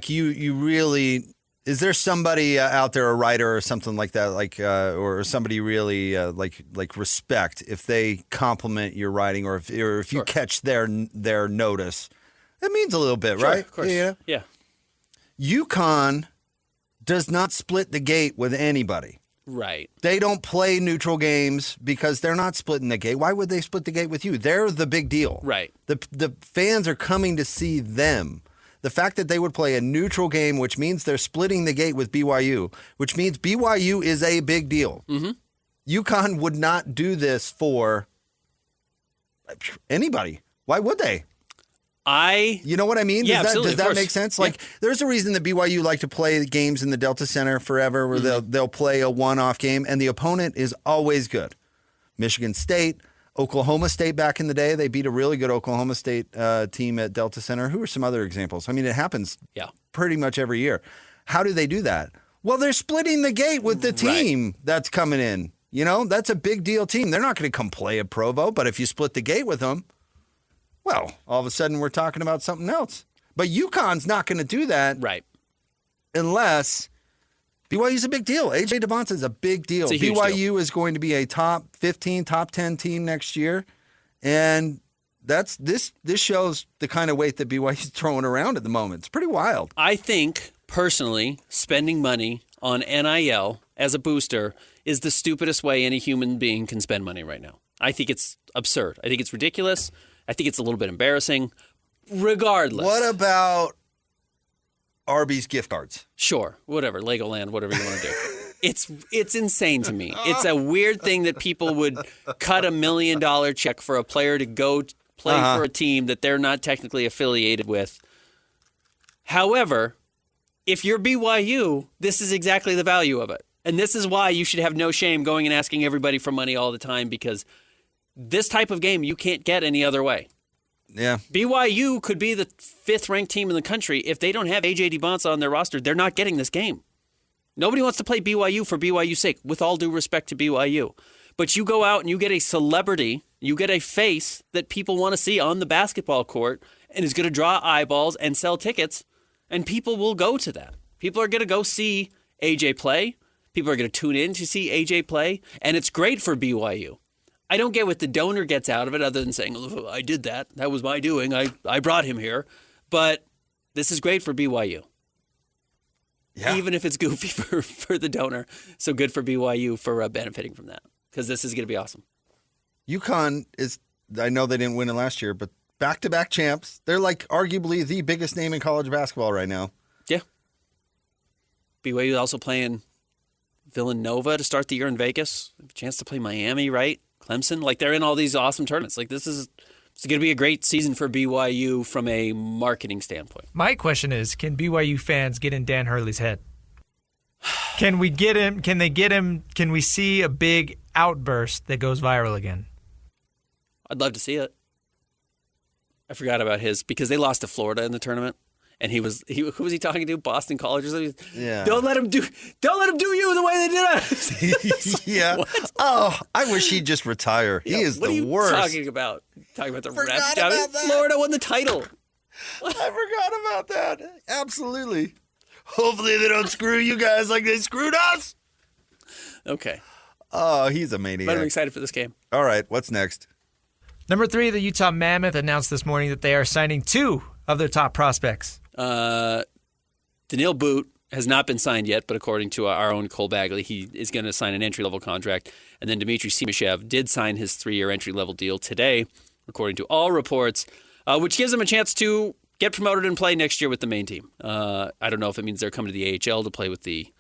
Speaker 5: you really, is there somebody out there, a writer or something like that, or somebody really respect if they compliment your writing or if you catch their notice? It means a little bit, right?
Speaker 6: Of course. Yeah.
Speaker 5: UConn does not split the gate with anybody.
Speaker 6: Right.
Speaker 5: They don't play neutral games because they're not splitting the gate. Why would they split the gate with you? They're the big deal.
Speaker 6: Right.
Speaker 5: The fans are coming to see them. The fact that they would play a neutral game, which means they're splitting the gate with BYU, which means BYU is a big deal. Mm-hmm. UConn would not do this for anybody. Why would they? You know what I mean?
Speaker 6: Yeah,
Speaker 5: does that make sense? There's a reason that BYU like to play games in the Delta Center forever where they'll play a one-off game, and the opponent is always good. Michigan State, Oklahoma State back in the day, they beat a really good Oklahoma State team at Delta Center. Who are some other examples? I mean, it happens pretty much every year. How do they do that? Well, they're splitting the gate with the team that's coming in. That's a big deal team. They're not going to come play at Provo, but if you split the gate with them, well, all of a sudden we're talking about something else. But UConn's not going to do that unless BYU's a big deal. AJ DeBonta is a big deal. BYU is going to be a top 15, top 10 team next year. And this shows the kind of weight that BYU's throwing around at the moment. It's pretty wild.
Speaker 6: I think, personally, spending money on NIL as a booster is the stupidest way any human being can spend money right now. I think it's absurd. I think it's ridiculous. I think it's a little bit embarrassing. Regardless.
Speaker 5: What about Arby's gift cards?
Speaker 6: Sure. Whatever. Legoland, whatever you want to do. It's insane to me. It's a weird thing that people would cut $1 million check for a player to go play for a team that they're not technically affiliated with. However, if you're BYU, this is exactly the value of it. And this is why you should have no shame going and asking everybody for money all the time, because this type of game you can't get any other way.
Speaker 5: Yeah.
Speaker 6: BYU could be the 5th-ranked team in the country. If they don't have AJ DeBonta on their roster, they're not getting this game. Nobody wants to play BYU for BYU's sake, with all due respect to BYU. But you go out and you get a celebrity, you get a face that people want to see on the basketball court and is going to draw eyeballs and sell tickets, and people will go to that. People are going to go see AJ play. People are going to tune in to see AJ play, and it's great for BYU. I don't get what the donor gets out of it other than saying, oh, I did that. That was my doing. I brought him here. But this is great for BYU.
Speaker 5: Yeah.
Speaker 6: Even if it's goofy for the donor. So good for BYU for benefiting from that. Because this is going to be awesome.
Speaker 5: UConn is, I know they didn't win it last year, but back-to-back champs. They're like arguably the biggest name in college basketball right now.
Speaker 6: Yeah. BYU also playing Villanova to start the year in Vegas. A chance to play Miami, right? Clemson. Like, they're in all these awesome tournaments. Like, it's going to be a great season for BYU from a marketing standpoint.
Speaker 1: My question is, can BYU fans get in Dan Hurley's head? Can we get him? Can they get him? Can we see a big outburst that goes viral again?
Speaker 6: I'd love to see it. I forgot about his because they lost to Florida in the tournament, and who was he talking to? Boston College or something?
Speaker 5: Yeah.
Speaker 6: Don't let him do you the way they did us.
Speaker 5: Yeah.
Speaker 6: What?
Speaker 5: Oh, I wish he'd just retire. He is
Speaker 6: what
Speaker 5: the
Speaker 6: are you
Speaker 5: worst.
Speaker 6: Talking about the refs.
Speaker 5: Forgot about that.
Speaker 6: Florida won the title.
Speaker 5: I forgot about that. Absolutely. Hopefully they don't screw you guys like they screwed us.
Speaker 6: Okay.
Speaker 5: Oh, he's a maniac.
Speaker 6: But I'm excited for this game.
Speaker 5: All right, what's next?
Speaker 1: Number 3, the Utah Mammoth announced this morning that they are signing 2 of their top prospects.
Speaker 6: Daniil Boot has not been signed yet, but according to our own Cole Bagley, he is going to sign an entry-level contract. And then Dmitry Simashev did sign his 3-year entry-level deal today, according to all reports, which gives him a chance to get promoted and play next year with the main team. I don't know if it means they're coming to the AHL to play with the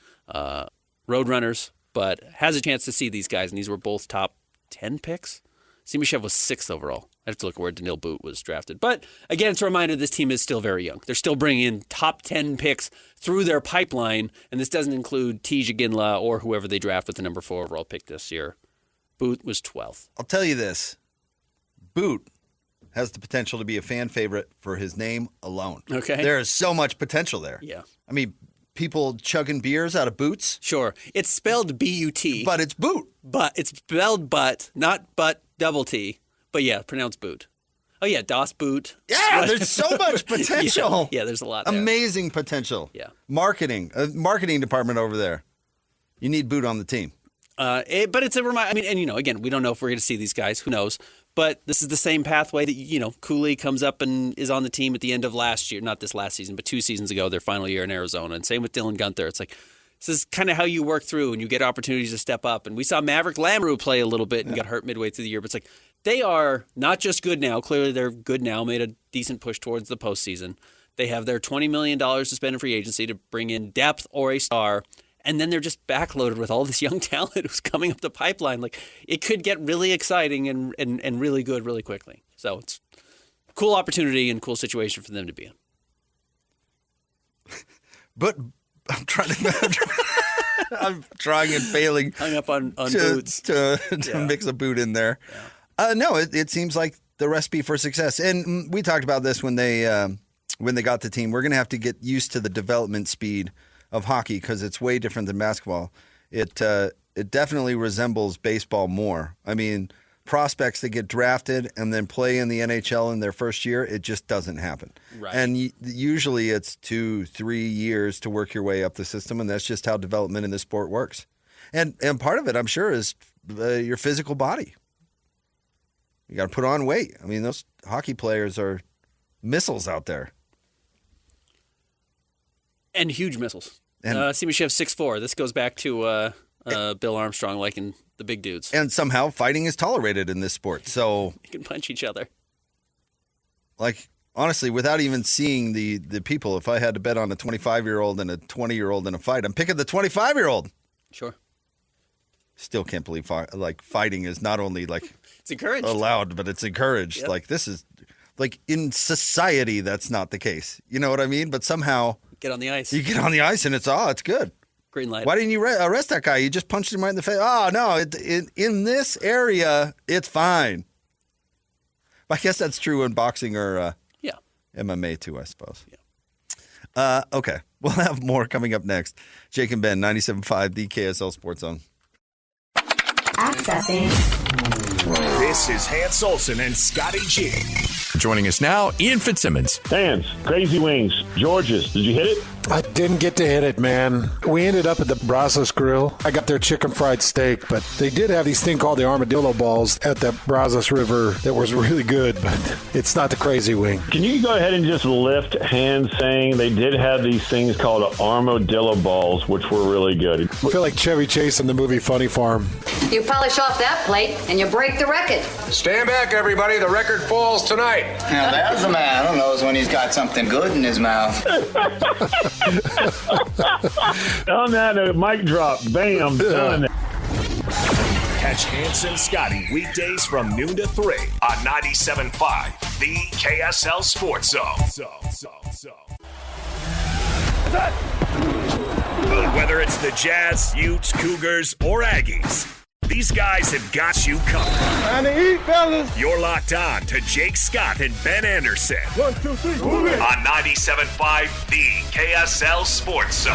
Speaker 6: Roadrunners, but has a chance to see these guys, and these were both top 10 picks. Simashev was 6th overall. I have to look at where Daniil Boot was drafted. But again, it's a reminder this team is still very young. They're still bringing in top 10 picks through their pipeline, and this doesn't include Tij Ginla or whoever they draft with the number 4 overall pick this year. Boot was 12th.
Speaker 5: I'll tell you this. Boot has the potential to be a fan favorite for his name alone.
Speaker 6: Okay.
Speaker 5: There is so much potential there.
Speaker 6: Yeah.
Speaker 5: I mean, people chugging beers out of boots.
Speaker 6: Sure. It's spelled B-U-T.
Speaker 5: But it's Boot.
Speaker 6: But it's spelled but, not but double T. But yeah, pronounced Boot. Oh yeah, Das Boot.
Speaker 5: Yeah, there's so much potential.
Speaker 6: Yeah, there's a lot there.
Speaker 5: Amazing potential.
Speaker 6: Yeah.
Speaker 5: Marketing department over there. You need Boot on the team.
Speaker 6: But it's a reminder. I mean, and again, we don't know if we're going to see these guys. Who knows? But this is the same pathway that, Cooley comes up and is on the team at the end of last year. Not this last season, but 2 seasons ago, their final year in Arizona. And same with Dylan Gunther. It's like, this is kind of how you work through and you get opportunities to step up. And we saw Maverick Lamoureux play a little bit and got hurt midway through the year. But it's like, they are not just good now. Clearly, they're good now, made a decent push towards the postseason. They have their $20 million to spend in free agency to bring in depth or a star. And then they're just backloaded with all this young talent who's coming up the pipeline. Like, it could get really exciting and really good really quickly. So it's a cool opportunity and cool situation for them to be in.
Speaker 5: But I'm trying and failing.
Speaker 6: Hung up on boots.
Speaker 5: To mix a boot in there. Yeah. No, it seems like the recipe for success. And we talked about this when they got the team. We're going to have to get used to the development speed of hockey because it's way different than basketball. It definitely resembles baseball more. I mean, prospects that get drafted and then play in the NHL in their first year, it just doesn't happen.
Speaker 6: Right.
Speaker 5: And usually it's 2-3 years to work your way up the system, and that's just how development in this sport works. And part of it, I'm sure, is your physical body. You got to put on weight. I mean, those hockey players are missiles out there.
Speaker 6: And huge missiles. Simashev 6'4". This goes back to Bill Armstrong liking the big dudes.
Speaker 5: And somehow fighting is tolerated in this sport. So
Speaker 6: you can punch each other.
Speaker 5: Like, honestly, without even seeing the people, if I had to bet on a 25-year-old and a 20-year-old in a fight, I'm picking the 25-year-old.
Speaker 6: Sure.
Speaker 5: Still can't believe fighting is not only
Speaker 6: it's encouraged,
Speaker 5: allowed, but it's encouraged.
Speaker 6: Yep.
Speaker 5: Like, this is in society that's not the case. You know what I mean? But somehow
Speaker 6: get on the ice.
Speaker 5: You get on the ice and it's good.
Speaker 6: Green light.
Speaker 5: Why didn't you arrest that guy? You just punched him right in the face. Oh no! In this area, it's fine. I guess that's true in boxing or MMA too, I suppose. Yeah. Okay, we'll have more coming up next. Jake and Ben, 97.5, the KSL Sports Zone.
Speaker 10: Accessing.
Speaker 2: This is Hans Olsen and Scotty G.
Speaker 11: Joining us now, Ian Fitzsimmons.
Speaker 8: Hands, Crazy Wings, George's. Did you hit it?
Speaker 10: I didn't get to hit it, man. We ended up at the Brazos Grill. I got their chicken fried steak, but they did have these thing called the armadillo balls at the Brazos River that was really good, but it's not the crazy wing.
Speaker 3: Can you go ahead and just lift hands saying they did have these things called armadillo balls, which were really good?
Speaker 10: I feel like Chevy Chase in the movie Funny Farm.
Speaker 11: You polish off that plate and you break the record.
Speaker 12: Stand back, everybody. The record falls tonight.
Speaker 13: Now, there's a man who knows when he's got something good in his mouth.
Speaker 3: On that mic drop, bam, done.
Speaker 2: Catch Hanson Scotty weekdays from noon to 3 on 97.5, the KSL Sports Zone. Whether it's the Jazz, Utes, Cougars, or Aggies, these guys have got you covered.
Speaker 3: Time to eat, fellas.
Speaker 2: You're locked on to Jake Scott and Ben Anderson.
Speaker 3: 1, 2, 3, move it.
Speaker 2: On 97.5, the KSL Sports Zone.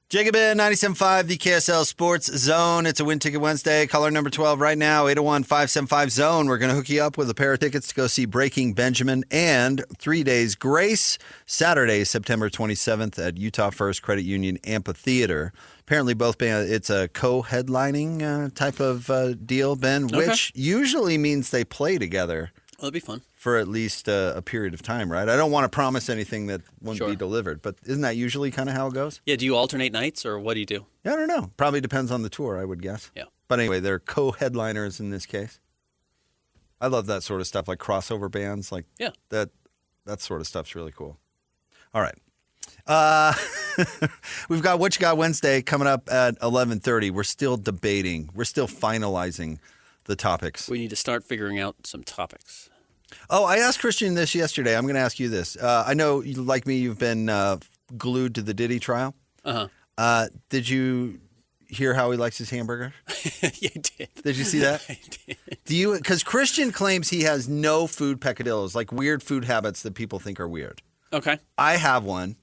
Speaker 5: Jacob in 97.5, the KSL Sports Zone. It's a Win Ticket Wednesday. Caller number 12 right now, 801-575-ZONE. We're going to hook you up with a pair of tickets to go see Breaking Benjamin and 3 Days Grace, Saturday, September 27th at Utah First Credit Union Amphitheater. Apparently both bands, it's a co-headlining type of deal, Ben, which usually means they play together.
Speaker 6: Well, that'd be fun.
Speaker 5: For at least a period of time, right? I don't want to promise anything that won't be delivered, but isn't that usually kind of how it goes?
Speaker 6: Yeah, do you alternate nights, or what do you do?
Speaker 5: I don't know. Probably depends on the tour, I would guess.
Speaker 6: Yeah.
Speaker 5: But anyway, they're co-headliners in this case. I love that sort of stuff, like crossover bands. Like that sort of stuff's really cool. All right. We've got What You Got Wednesday coming up at 11:30. We're still debating. We're still finalizing the topics.
Speaker 6: We need to start figuring out some topics.
Speaker 5: Oh, I asked Christian this yesterday. I'm going to ask you this. I know, like me, you've been glued to the Diddy trial.
Speaker 6: Uh-huh.
Speaker 5: Did you hear how he likes his hamburger?
Speaker 6: Yeah, I did.
Speaker 5: Did you see that?
Speaker 6: I did.
Speaker 5: Do you? Because Christian claims he has no food peccadillos, like weird food habits that people think are weird.
Speaker 6: Okay.
Speaker 5: I have one.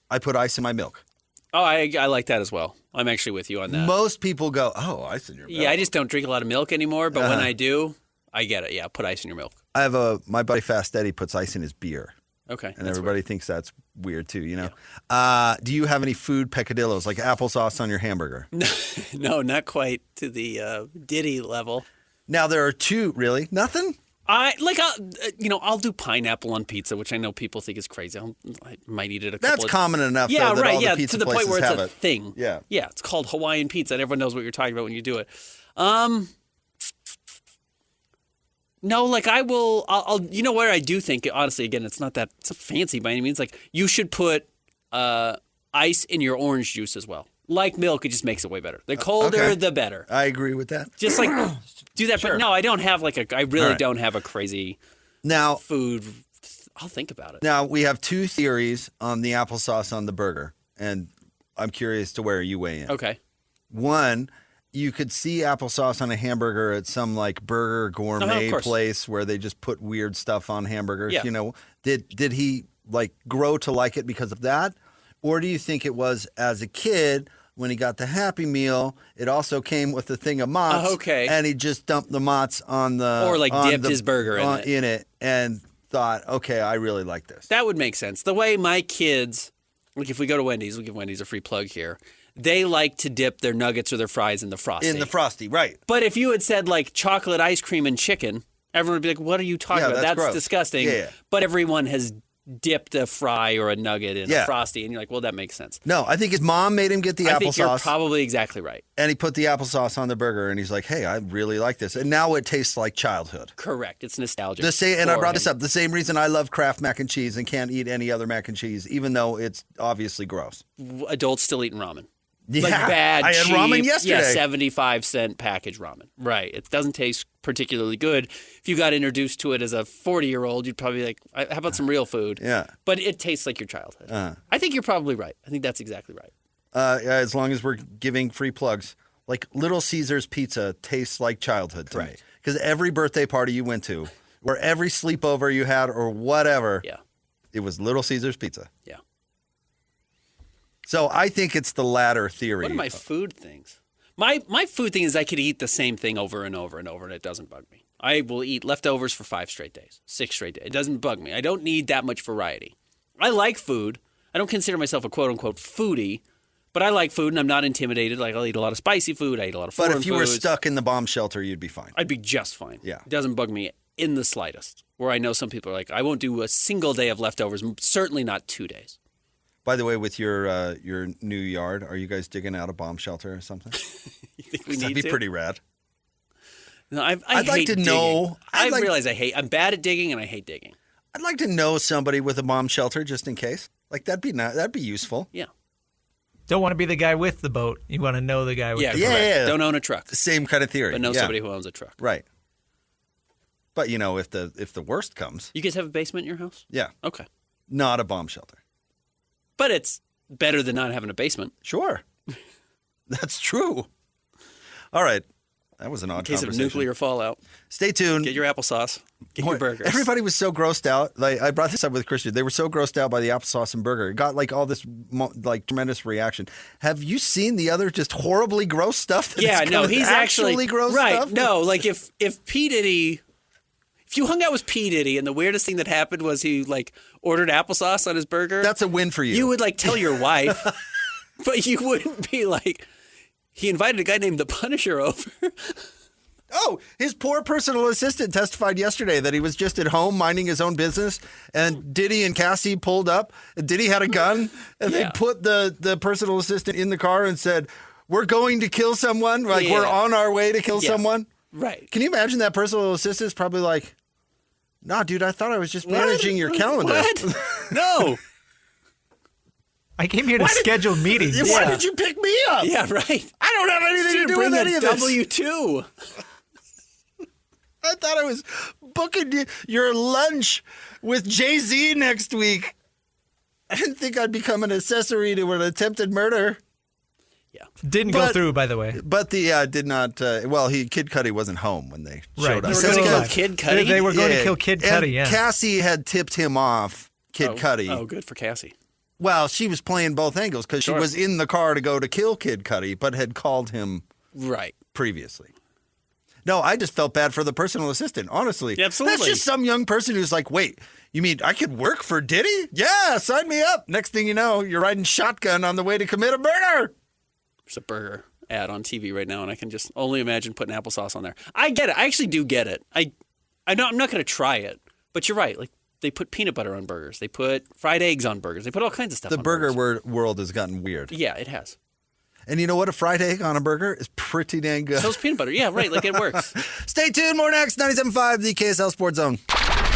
Speaker 5: I put ice in my milk.
Speaker 6: Oh, I like that as well. I'm actually with you on that.
Speaker 5: Most people go, oh, ice in your milk.
Speaker 6: Yeah, I just don't drink a lot of milk anymore, but when I do, I get it. Yeah, put ice in your milk.
Speaker 5: I have my buddy Fast Eddie puts ice in his beer.
Speaker 6: Okay.
Speaker 5: And everybody thinks that's weird too, you know? Yeah. Do you have any food peccadillos, like applesauce on your hamburger?
Speaker 6: No, not quite to the Diddy level.
Speaker 5: Now, there are two, really? Nothing?
Speaker 6: I'll do pineapple on pizza, which I know people think is crazy. I might eat it a couple
Speaker 5: That's common enough,
Speaker 6: yeah,
Speaker 5: though, that
Speaker 6: right,
Speaker 5: all the pizza
Speaker 6: to the point where it's a
Speaker 5: it.
Speaker 6: thing.
Speaker 5: Yeah.
Speaker 6: Yeah, it's called Hawaiian pizza, and everyone knows what you're talking about when you do it. No, like I'll you know where I do think, honestly, again, it's not fancy by any means. Like, you should put ice in your orange juice as well. Like milk, it just makes it way better. The colder, the better.
Speaker 5: I agree with that.
Speaker 6: Just like do that. Sure. But no, I don't have I really don't have a crazy food. I'll think about it.
Speaker 5: Now, we have two theories on the applesauce on the burger, and I'm curious to where you weigh in.
Speaker 6: Okay.
Speaker 5: One, you could see applesauce on a hamburger at some like burger gourmet place where they just put weird stuff on hamburgers.
Speaker 6: Yeah.
Speaker 5: You know, did he like grow to like it because of that? Or do you think it was as a kid when he got the Happy Meal, it also came with a thing of mozz, and he just dumped the mozz on the...
Speaker 6: Or dipped his burger in
Speaker 5: it and thought, okay, I really like this.
Speaker 6: That would make sense. The way my kids, like if we go to Wendy's, we'll give Wendy's a free plug here, they like to dip their nuggets or their fries in the Frosty.
Speaker 5: In the Frosty, right.
Speaker 6: But if you had said like chocolate ice cream and chicken, everyone would be like, what are you talking about? That's
Speaker 5: gross.
Speaker 6: Disgusting.
Speaker 5: Yeah.
Speaker 6: But everyone has dipped a fry or a nugget in a Frosty, and you're like, well, that makes sense.
Speaker 5: No, I think his mom made him get the applesauce.
Speaker 6: I think you're probably exactly right.
Speaker 5: And he put the applesauce on the burger, and he's like, hey, I really like this. And now it tastes like childhood.
Speaker 6: Correct. It's nostalgic.
Speaker 5: And I brought this up. The same reason I love Kraft mac and cheese and can't eat any other mac and cheese, even though it's obviously gross.
Speaker 6: Adults still eating ramen.
Speaker 5: Yeah,
Speaker 6: like bad,
Speaker 5: I had
Speaker 6: cheap,
Speaker 5: ramen yesterday.
Speaker 6: 75-cent package ramen. Right. It doesn't taste particularly good. If you got introduced to it as a 40-year-old, you'd probably be like, how about some real food?
Speaker 5: Yeah.
Speaker 6: But it tastes like your childhood. I think you're probably right. I think that's exactly right.
Speaker 5: As long as we're giving free plugs. Like Little Caesars pizza tastes like childhood to me. Because every birthday party you went to, or every sleepover you had, or whatever, it was Little Caesars pizza.
Speaker 6: Yeah.
Speaker 5: So I think it's the latter theory.
Speaker 6: What are my food things? My food thing is I could eat the same thing over and over and over, and it doesn't bug me. I will eat leftovers for 5 straight days, 6 straight days. It doesn't bug me. I don't need that much variety. I like food. I don't consider myself a quote-unquote foodie, but I like food, and I'm not intimidated. Like, I'll eat a lot of spicy food. I eat a lot of foreign
Speaker 5: But if you were
Speaker 6: foods.
Speaker 5: stuck in the bomb shelter, you'd be fine.
Speaker 6: I'd be just fine.
Speaker 5: Yeah.
Speaker 6: It doesn't bug me in the slightest. Where I know some people are like, I won't do a single day of leftovers, certainly not 2 days.
Speaker 5: By the way, with your new yard, are you guys digging out a bomb shelter or something?
Speaker 6: You think we
Speaker 5: That'd
Speaker 6: need
Speaker 5: be
Speaker 6: to?
Speaker 5: pretty rad.
Speaker 6: No, I
Speaker 5: I'd like
Speaker 6: hate
Speaker 5: to
Speaker 6: digging.
Speaker 5: know.
Speaker 6: I realize I'm bad at digging and I hate digging.
Speaker 5: I'd like to know somebody with a bomb shelter just in case. Like that'd be useful.
Speaker 6: Yeah.
Speaker 1: Don't want to be the guy with the boat. You want to know the guy with the boat.
Speaker 5: Yeah.
Speaker 6: Don't own a truck.
Speaker 5: Same kind of theory.
Speaker 6: But know somebody who owns a truck.
Speaker 5: Right. But if the worst comes.
Speaker 6: You guys have a basement in your house?
Speaker 5: Yeah.
Speaker 6: Okay.
Speaker 5: Not a bomb shelter.
Speaker 6: But it's better than not having a basement.
Speaker 5: Sure. That's true. All right. That was an odd
Speaker 6: In case of nuclear fallout.
Speaker 5: Stay tuned.
Speaker 6: Get your applesauce. Get your burgers.
Speaker 5: Everybody was so grossed out. Like I brought this up with Christian. They were so grossed out by the applesauce and burger. It got like all this tremendous reaction. Have you seen the other just horribly gross stuff?
Speaker 6: He's actually
Speaker 5: gross
Speaker 6: right.
Speaker 5: stuff.
Speaker 6: No, like if P. Diddy, if you hung out with P. Diddy and the weirdest thing that happened was he ordered applesauce on his burger,
Speaker 5: that's a win for you.
Speaker 6: You would tell your wife, but you wouldn't be like, he invited a guy named the Punisher over.
Speaker 5: Oh, his poor personal assistant testified yesterday that he was just at home minding his own business, and Diddy and Cassie pulled up. And Diddy had a gun, and they put the personal assistant in the car and said, "We're going to kill someone. We're on our way to kill someone."
Speaker 6: Right.
Speaker 5: Can you imagine that personal assistant is probably like, "Nah, dude, I thought I was just managing your calendar."
Speaker 6: What? No.
Speaker 1: I came here to schedule meetings.
Speaker 5: Why did you pick me up?
Speaker 6: Yeah, right.
Speaker 5: I don't have anything to do with any of this.
Speaker 6: W-2.
Speaker 5: I thought I was booking your lunch with Jay-Z next week. I didn't think I'd become an accessory to an attempted murder.
Speaker 6: Yeah.
Speaker 1: Didn't go through, by the way.
Speaker 5: But did not. Kid Cudi wasn't home when they showed up.
Speaker 6: They were going to kill Kid Cudi?
Speaker 1: They were going to kill Kid Cudi, yeah.
Speaker 5: Cassie had tipped him off, Kid Cudi.
Speaker 6: Oh, good for Cassie.
Speaker 5: Well, she was playing both angles because she was in the car to go to kill Kid Cudi, but had called him previously. No, I just felt bad for the personal assistant, honestly.
Speaker 6: Absolutely.
Speaker 5: That's just some young person who's like, wait, you mean I could work for Diddy? Yeah, sign me up. Next thing you know, you're riding shotgun on the way to commit a murder.
Speaker 6: There's a burger ad on TV right now, and I can just only imagine putting applesauce on there. I get it. I actually do get it. I'm not going to try it, but you're right. Like, they put peanut butter on burgers. They put fried eggs on burgers. They put all kinds of stuff on burgers.
Speaker 5: The burger world has gotten weird.
Speaker 6: Yeah, it has.
Speaker 5: And you know what? A fried egg on a burger is pretty dang good.
Speaker 6: So's peanut butter. Yeah, right. Like, it works.
Speaker 5: Stay tuned. More next. 97.5, the KSL Sports Zone.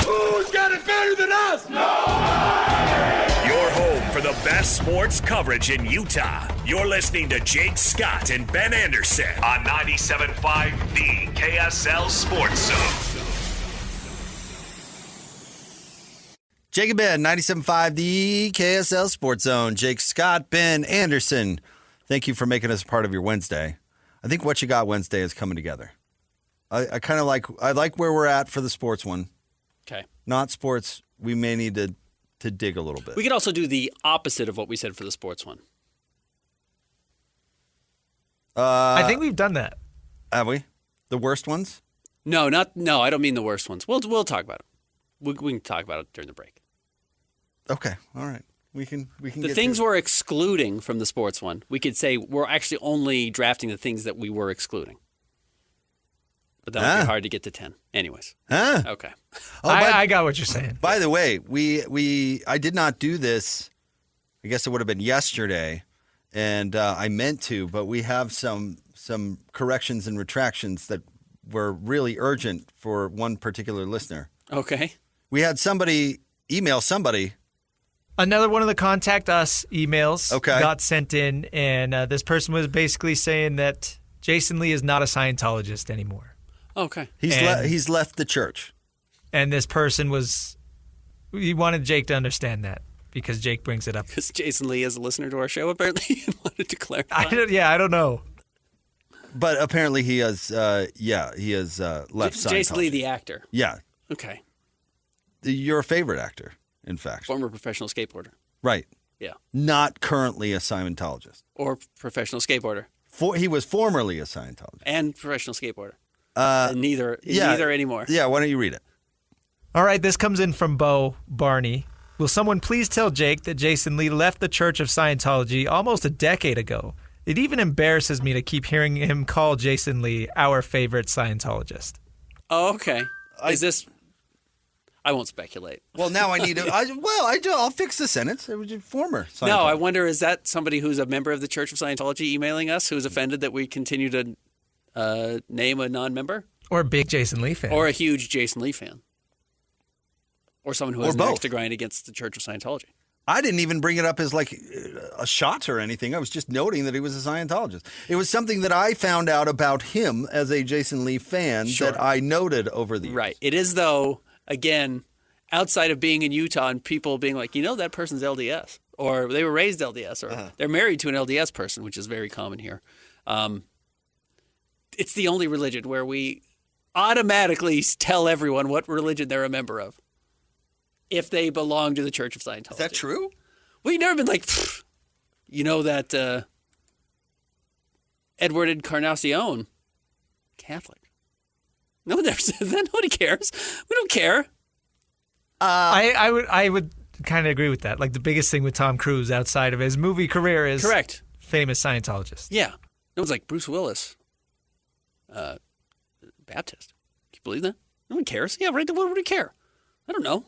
Speaker 2: Who's got it better than us? Nobody! Your home for the best sports coverage in Utah. You're listening to Jake Scott and Ben Anderson on 97.5, the KSL Sports Zone.
Speaker 5: Jake and Ben, 97.5, the KSL Sports Zone. Jake Scott, Ben Anderson. Thank you for making us a part of your Wednesday. I think What You Got Wednesday is coming together. I kind of like where we're at for the sports one.
Speaker 6: Okay.
Speaker 5: Not sports. We may need to dig a little bit.
Speaker 6: We could also do the opposite of what we said for the sports one.
Speaker 1: I think we've done that.
Speaker 5: Have we? The worst ones?
Speaker 6: No, I don't mean the worst ones. We'll talk about it. We can talk about it during the break.
Speaker 5: Okay. All right. We can
Speaker 6: The
Speaker 5: get
Speaker 6: things
Speaker 5: to it.
Speaker 6: we're excluding from the sports one, we could say we're actually only drafting the things that we were excluding. But that would be hard to get to 10. Anyways. Okay.
Speaker 1: I got what you're saying.
Speaker 5: By the way, I did not do this. I guess it would have been yesterday, and I meant to, but we have some corrections and retractions that were really urgent for one particular listener.
Speaker 6: Okay.
Speaker 5: We had somebody email somebody.
Speaker 1: Another one of the contact us emails got sent in, and this person was basically saying that Jason Lee is not a Scientologist anymore.
Speaker 6: Okay.
Speaker 5: He's left the church.
Speaker 1: And this person he wanted Jake to understand that because Jake brings it up.
Speaker 6: Because Jason Lee is a listener to our show, apparently, and wanted to clarify.
Speaker 1: I don't know.
Speaker 5: But apparently he has left Scientology.
Speaker 6: Jason Lee, the actor.
Speaker 5: Yeah.
Speaker 6: Okay.
Speaker 5: Your favorite actor, in fact.
Speaker 6: Former professional skateboarder.
Speaker 5: Right.
Speaker 6: Yeah.
Speaker 5: Not currently a Scientologist.
Speaker 6: Or professional skateboarder.
Speaker 5: He was formerly a Scientologist.
Speaker 6: And professional skateboarder. Neither anymore.
Speaker 5: Yeah, why don't you read it?
Speaker 1: All right, this comes in from Bo Barney. Will someone please tell Jake that Jason Lee left the Church of Scientology almost a decade ago? It even embarrasses me to keep hearing him call Jason Lee our favorite Scientologist.
Speaker 6: Oh, okay. Is this... I won't speculate.
Speaker 5: Well, now I need to... I'll fix the sentence. It was a former Scientologist.
Speaker 6: No, I wonder, is that somebody who's a member of the Church of Scientology emailing us who's offended that we continue to name a non-member?
Speaker 1: Or a big Jason Lee fan.
Speaker 6: Or a huge Jason Lee fan. Or someone who has an axe to grind against the Church of Scientology.
Speaker 5: I didn't even bring it up as like a shot or anything. I was just noting that he was a Scientologist. It was something that I found out about him as a Jason Lee fan that I noted over the years.
Speaker 6: Right. It is, though, again, outside of being in Utah and people being like, that person's LDS. Or they were raised LDS. Or they're married to an LDS person, which is very common here. It's the only religion where we automatically tell everyone what religion they're a member of if they belong to the Church of Scientology.
Speaker 5: Is that true?
Speaker 6: Well, you've never been like, that Edward Encarnacion, Catholic. No one ever says that. Nobody cares. We don't care.
Speaker 1: I would kind of agree with that. Like the biggest thing with Tom Cruise outside of his movie career is
Speaker 6: correct.
Speaker 1: Famous Scientologist.
Speaker 6: Yeah. No one's like Bruce Willis, Baptist. Can you believe that? No one cares. Yeah, right. What would we care? I don't know.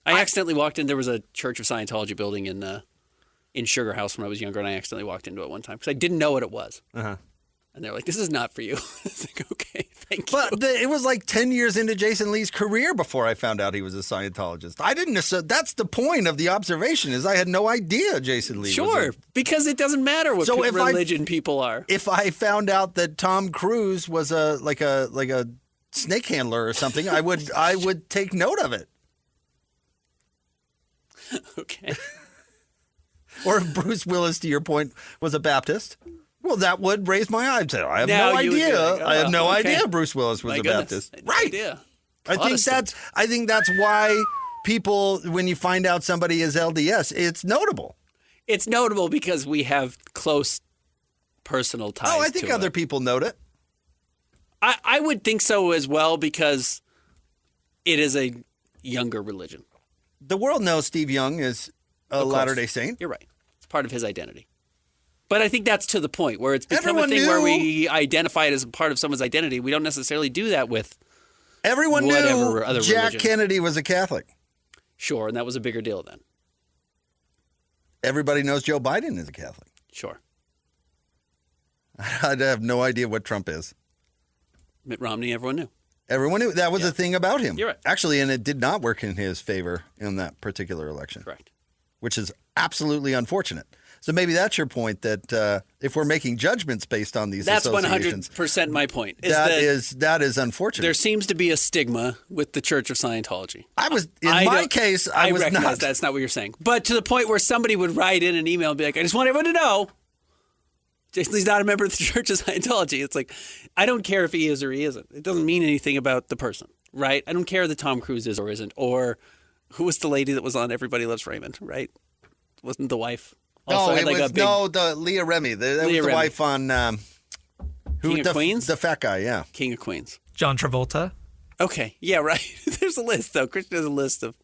Speaker 6: I accidentally walked in. There was a Church of Scientology building in Sugar House when I was younger, and I accidentally walked into it one time because I didn't know what it was. And they're like, "This is not for you." I was like, "Okay, thank you."
Speaker 5: But it was like 10 years into Jason Lee's career before I found out he was a Scientologist. I didn't necessarily. That's the point of the observation. Is I had no idea Jason Lee.
Speaker 6: Sure, because it doesn't matter what religion people are.
Speaker 5: If I found out that Tom Cruise was like a snake handler or something, I would take note of it.
Speaker 6: Okay.
Speaker 5: Or if Bruce Willis, to your point, was a Baptist, well, that would raise my eyes. I have no idea. I have no idea Bruce Willis was a Baptist. Right.
Speaker 6: Idea.
Speaker 5: I think that's why people, when you find out somebody is LDS, it's notable.
Speaker 6: It's notable because we have close personal ties.
Speaker 5: Oh, I think other people note it.
Speaker 6: I would think so as well because it is a younger religion.
Speaker 5: The world knows Steve Young is a Latter-day Saint.
Speaker 6: You're right. It's part of his identity. But I think that's to the point where it's become a thing where we identify it as part of someone's identity. We don't necessarily do that with
Speaker 5: everyone
Speaker 6: whatever other
Speaker 5: Jack
Speaker 6: religion.
Speaker 5: Kennedy was a Catholic.
Speaker 6: Sure, and that was a bigger deal then.
Speaker 5: Everybody knows Joe Biden is a Catholic.
Speaker 6: Sure.
Speaker 5: I have no idea what Trump is.
Speaker 6: Mitt Romney, everyone knew.
Speaker 5: Everyone knew. That was the thing about him.
Speaker 6: You're right.
Speaker 5: Actually, and it did not work in his favor in that particular election.
Speaker 6: Correct.
Speaker 5: Which is absolutely unfortunate. So maybe that's your point, that if we're making judgments based on these associations.
Speaker 6: That's 100% my point.
Speaker 5: That is unfortunate.
Speaker 6: There seems to be a stigma with the Church of Scientology.
Speaker 5: I recognize
Speaker 6: not. That's not what you're saying. But to the point where somebody would write in an email and be like, I just want everyone to know Jason Lee's not a member of the Church of Scientology. It's like, I don't care if he is or he isn't. It doesn't mean anything about the person, right? I don't care that Tom Cruise is or isn't. Or who was the lady that was on Everybody Loves Raymond, right? Wasn't the wife?
Speaker 5: The Leah Remini. That was the wife on
Speaker 6: King of Queens?
Speaker 5: The fat guy, yeah.
Speaker 6: King of Queens.
Speaker 1: John Travolta.
Speaker 6: Okay, yeah, right. There's a list, though. Christian has a list of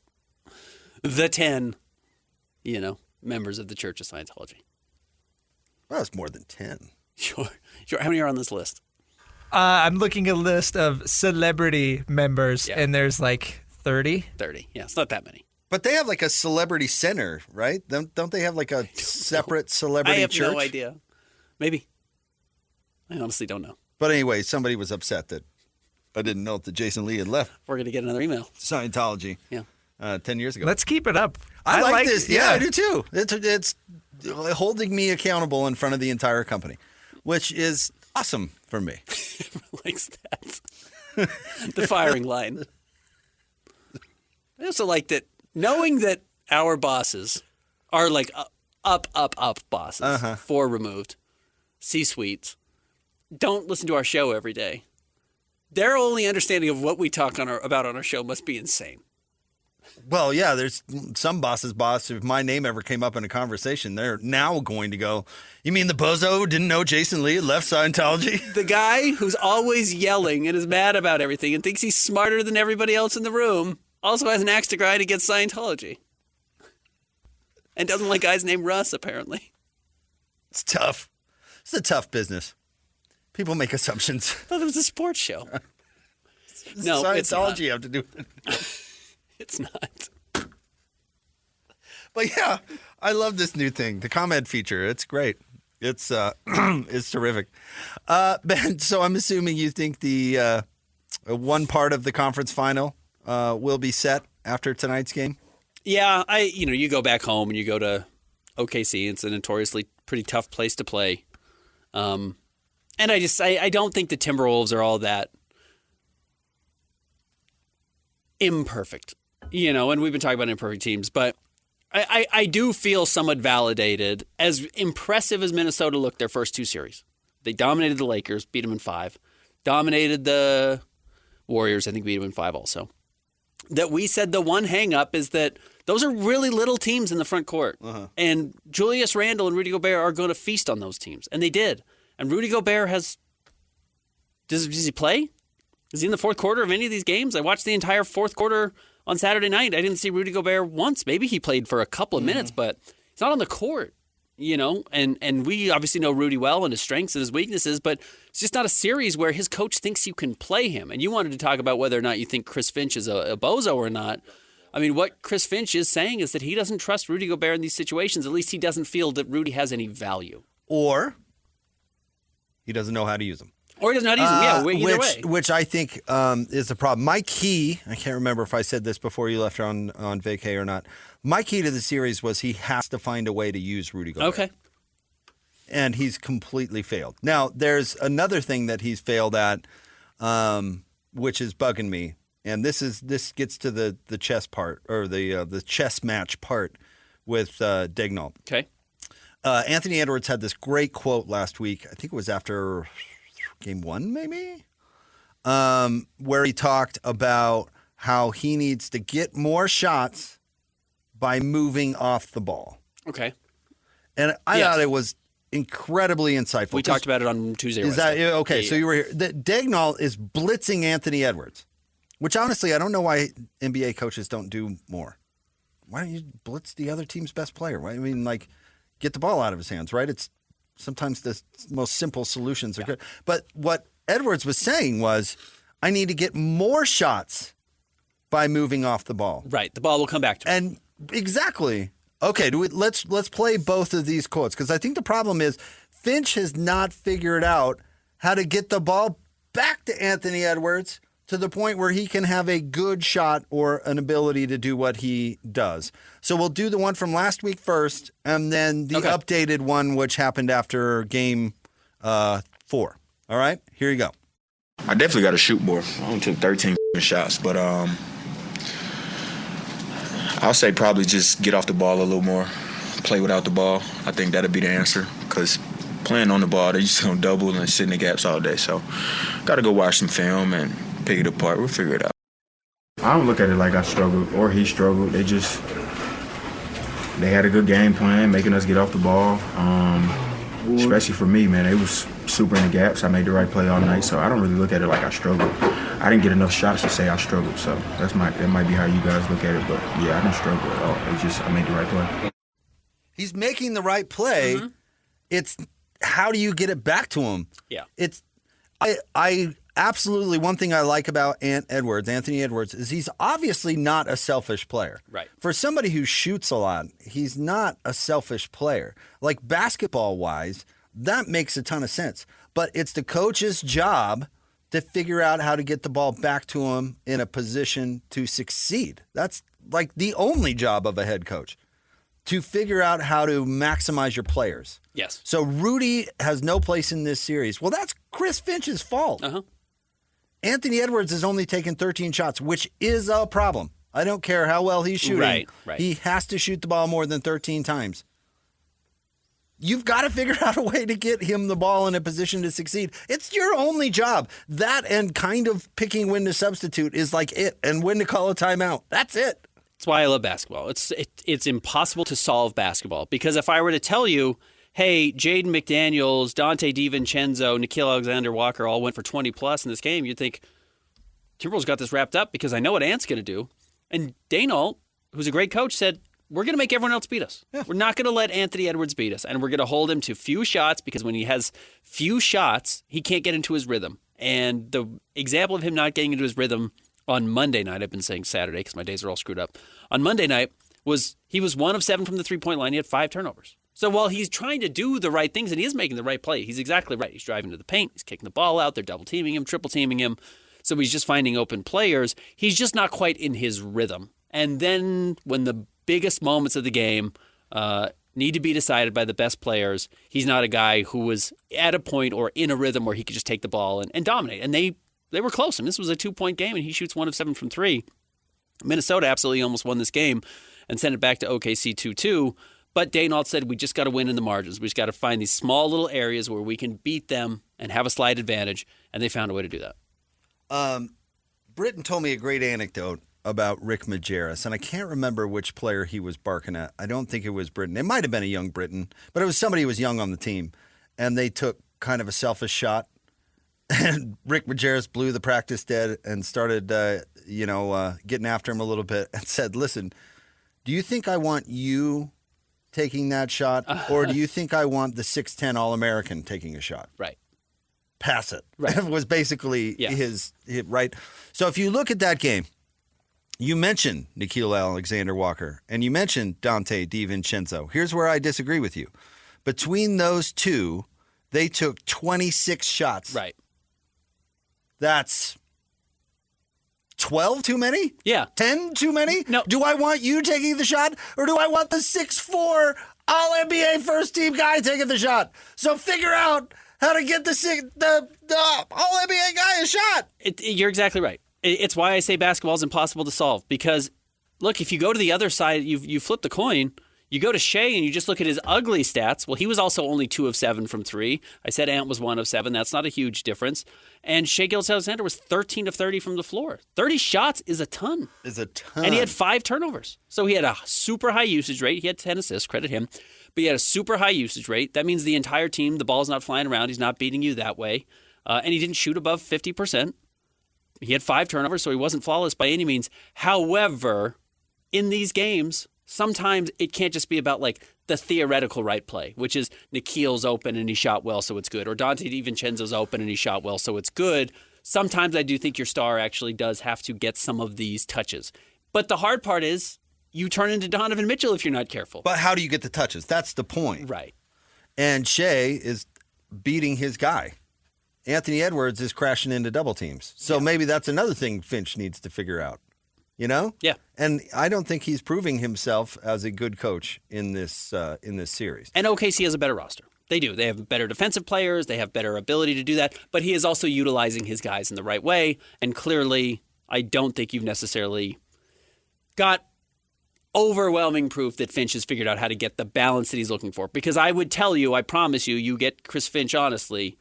Speaker 6: the 10, members of the Church of Scientology.
Speaker 5: Well, it's more than 10.
Speaker 6: Sure. How many are on this list?
Speaker 1: I'm looking at a list of celebrity members, and there's like 30.
Speaker 6: 30, yeah. It's not that many.
Speaker 5: But they have like a celebrity center, right? Don't they have like a separate celebrity church?
Speaker 6: I have no idea. Maybe. I honestly don't know.
Speaker 5: But anyway, somebody was upset that I didn't know that Jason Lee had left.
Speaker 6: We're going to get another email.
Speaker 5: Scientology.
Speaker 6: Yeah.
Speaker 5: 10 years ago.
Speaker 1: Let's keep it up.
Speaker 5: I like this. Yeah, I do too. It's holding me accountable in front of the entire company, which is awesome for me.
Speaker 6: Everyone likes that. The firing line. I also like that knowing that our bosses are like up bosses, 4 removed, C-suites, don't listen to our show every day. Their only understanding of what we talk about on our show must be insane.
Speaker 5: Well, yeah, there's some boss's boss. If my name ever came up in a conversation, they're now going to go, you mean the bozo who didn't know Jason Lee left Scientology?
Speaker 6: The guy who's always yelling and is mad about everything and thinks he's smarter than everybody else in the room also has an axe to grind against Scientology. And doesn't like guys named Russ, apparently.
Speaker 5: It's tough. It's a tough business. People make assumptions.
Speaker 6: I thought it was a sports show. No,
Speaker 5: Scientology you have to do it.
Speaker 6: It's not.
Speaker 5: But yeah, I love this new thing, the comment feature. It's great. It's it's terrific. Ben, so I'm assuming you think the one part of the conference final will be set after tonight's game?
Speaker 6: Yeah, you go back home and you go to OKC. It's a notoriously pretty tough place to play. And I don't think the Timberwolves are all that imperfect. And we've been talking about imperfect teams, but I do feel somewhat validated. As impressive as Minnesota looked their first two series, they dominated the Lakers, beat them in 5. Dominated the Warriors, I think beat them in 5 also. That we said the one hang-up is that those are really little teams in the front court. Uh-huh. And Julius Randle and Rudy Gobert are going to feast on those teams. And they did. And Rudy Gobert does he play? Is he in the fourth quarter of any of these games? I watched the entire fourth quarter on Saturday night. I didn't see Rudy Gobert once. Maybe he played for a couple of minutes, but he's not on the court, And we obviously know Rudy well and his strengths and his weaknesses, but it's just not a series where his coach thinks you can play him. And you wanted to talk about whether or not you think Chris Finch is a bozo or not. I mean, what Chris Finch is saying is that he doesn't trust Rudy Gobert in these situations. At least he doesn't feel that Rudy has any value.
Speaker 5: Or he doesn't know how to use them.
Speaker 6: Or he doesn't know how to use them. Either way.
Speaker 5: Which I think is the problem. My key, I can't remember if I said this before you left on vacay or not. My key to the series was he has to find a way to use Rudy Gobert.
Speaker 6: Okay.
Speaker 5: And he's completely failed. Now, there's another thing that he's failed at, which is bugging me. And this gets to the chess part, or the chess match part with Daigneault.
Speaker 6: Okay.
Speaker 5: Anthony Edwards had this great quote last week. I think it was after Game 1, maybe, where he talked about how he needs to get more shots by moving off the ball.
Speaker 6: Okay.
Speaker 5: And I thought it was incredibly insightful.
Speaker 6: We talked about it on Tuesday.
Speaker 5: Is that okay? Yeah. So you were here. Daigneault is blitzing Anthony Edwards, which honestly I don't know why NBA coaches don't do more. Why don't you blitz the other team's best player? I mean, get the ball out of his hands, right? It's sometimes the most simple solutions are good. But what Edwards was saying was, I need to get more shots by moving off the ball.
Speaker 6: Right. The ball will come back to him.
Speaker 5: And exactly. Okay, let's play both of these quotes, because I think the problem is Finch has not figured out how to get the ball back to Anthony Edwards to the point where he can have a good shot or an ability to do what he does. So we'll do the one from last week first, and then the updated one, which happened after game 4. All right, here you go.
Speaker 14: I definitely got to shoot more. I only took 13 shots, but I'll say probably just get off the ball a little more, play without the ball. I think that'll be the answer, because playing on the ball, they just gonna double and sit in the gaps all day. So got to go watch some film and pick it apart. We'll figure it out.
Speaker 15: I don't look at it like I struggled or he struggled. They had a good game plan, making us get off the ball. Especially for me, man, it was super in the gaps. I made the right play all night, so I don't really look at it like I struggled. I didn't get enough shots to say I struggled, so that might be how you guys look at it. But yeah, I didn't struggle at all. It's just I made the right play.
Speaker 5: He's making the right play. Mm-hmm. It's how do you get it back to him?
Speaker 6: Yeah.
Speaker 5: I absolutely, one thing I like about Anthony Edwards, is he's obviously not a selfish player.
Speaker 6: Right.
Speaker 5: For somebody who shoots a lot, he's not a selfish player. Like basketball-wise, that makes a ton of sense. But it's the coach's job to figure out how to get the ball back to him in a position to succeed. That's like the only job of a head coach, to figure out how to maximize your players.
Speaker 6: Yes.
Speaker 5: So Rudy has no place in this series. Well, that's Chris Finch's fault.
Speaker 6: Uh-huh.
Speaker 5: Anthony Edwards has only taken 13 shots, which is a problem. I don't care how well he's shooting.
Speaker 6: Right.
Speaker 5: He has to shoot the ball more than 13 times. You've got to figure out a way to get him the ball in a position to succeed. It's your only job. That and kind of picking when to substitute is like it, and when to call a timeout. That's it.
Speaker 6: That's why I love basketball. It's impossible to solve basketball because if I were to tell you, hey, Jaden McDaniels, Dante DiVincenzo, Nickeil Alexander-Walker all went for 20-plus in this game, you'd think, Timberwolves got this wrapped up because I know what Ant's going to do. And Daynalt, who's a great coach, said, we're going to make everyone else beat us. Yeah. We're not going to let Anthony Edwards beat us, and we're going to hold him to few shots because when he has few shots, he can't get into his rhythm. And the example of him not getting into his rhythm on Monday night, I've been saying Saturday because my days are all screwed up, on Monday night was he was 1 of 7 from the three-point line. He had 5 turnovers. So while he's trying to do the right things and he is making the right play, he's exactly right. He's driving to the paint. He's kicking the ball out. They're double-teaming him, triple-teaming him. So he's just finding open players. He's just not quite in his rhythm. And then when the biggest moments of the game need to be decided by the best players, he's not a guy who was at a point or in a rhythm where he could just take the ball and dominate. And they were close. And this was a 2-point game, and he shoots 1 of 7 from 3. Minnesota absolutely almost won this game and sent it back to OKC 2-2. But Daynalt said, we just got to win in the margins. We just got to find these small little areas where we can beat them and have a slight advantage, and they found a way to do that.
Speaker 5: Britton told me a great anecdote about Rick Majerus, and I can't remember which player he was barking at. I don't think it was Britton. It might have been a young Britton, but it was somebody who was young on the team, and they took kind of a selfish shot, and Rick Majerus blew the practice dead and started, getting after him a little bit and said, listen, do you think I want you taking that shot, or do you think I want the 6'10" All-American taking a shot?
Speaker 6: Right.
Speaker 5: Pass it.
Speaker 6: Right.
Speaker 5: was basically his right. So if you look at that game, you mentioned Nickeil Alexander-Walker, and you mentioned Dante DiVincenzo. Here's where I disagree with you. Between those two, they took 26 shots.
Speaker 6: Right.
Speaker 5: That's 12 too many?
Speaker 6: Yeah.
Speaker 5: 10 too many?
Speaker 6: No.
Speaker 5: Do I want you taking the shot, or do I want the 6'4" All-NBA first-team guy taking the shot? So figure out how to get the All-NBA guy a shot.
Speaker 6: You're exactly right. It's why I say basketball is impossible to solve. Because, look, if you go to the other side, you flip the coin. You go to Shea and you just look at his ugly stats. Well, he was also only 2 of 7 from 3. I said Ant was 1 of 7. That's not a huge difference. And Shea Gilgeous-Alexander was 13 of 30 from the floor. 30 shots is a ton. And he had 5 turnovers. So he had a super high usage rate. He had 10 assists, credit him. But he had a super high usage rate. That means the entire team, the ball's not flying around. He's not beating you that way. And he didn't shoot above 50%. He had 5 turnovers, so he wasn't flawless by any means. However, in these games, sometimes it can't just be about like the theoretical right play, which is Nickeil's open and he shot well, so it's good. Or Dante DiVincenzo's open and he shot well, so it's good. Sometimes I do think your star actually does have to get some of these touches. But the hard part is you turn into Donovan Mitchell if you're not careful.
Speaker 5: But how do you get the touches? That's the point.
Speaker 6: Right.
Speaker 5: And Shea is beating his guy. Anthony Edwards is crashing into double teams. So maybe that's another thing Finch needs to figure out. You know?
Speaker 6: Yeah.
Speaker 5: And I don't think he's proving himself as a good coach in this series.
Speaker 6: And OKC has a better roster. They do. They have better defensive players. They have better ability to do that. But he is also utilizing his guys in the right way. And clearly, I don't think you've necessarily got overwhelming proof that Finch has figured out how to get the balance that he's looking for. Because I would tell you, I promise you, you get Chris Finch honestly,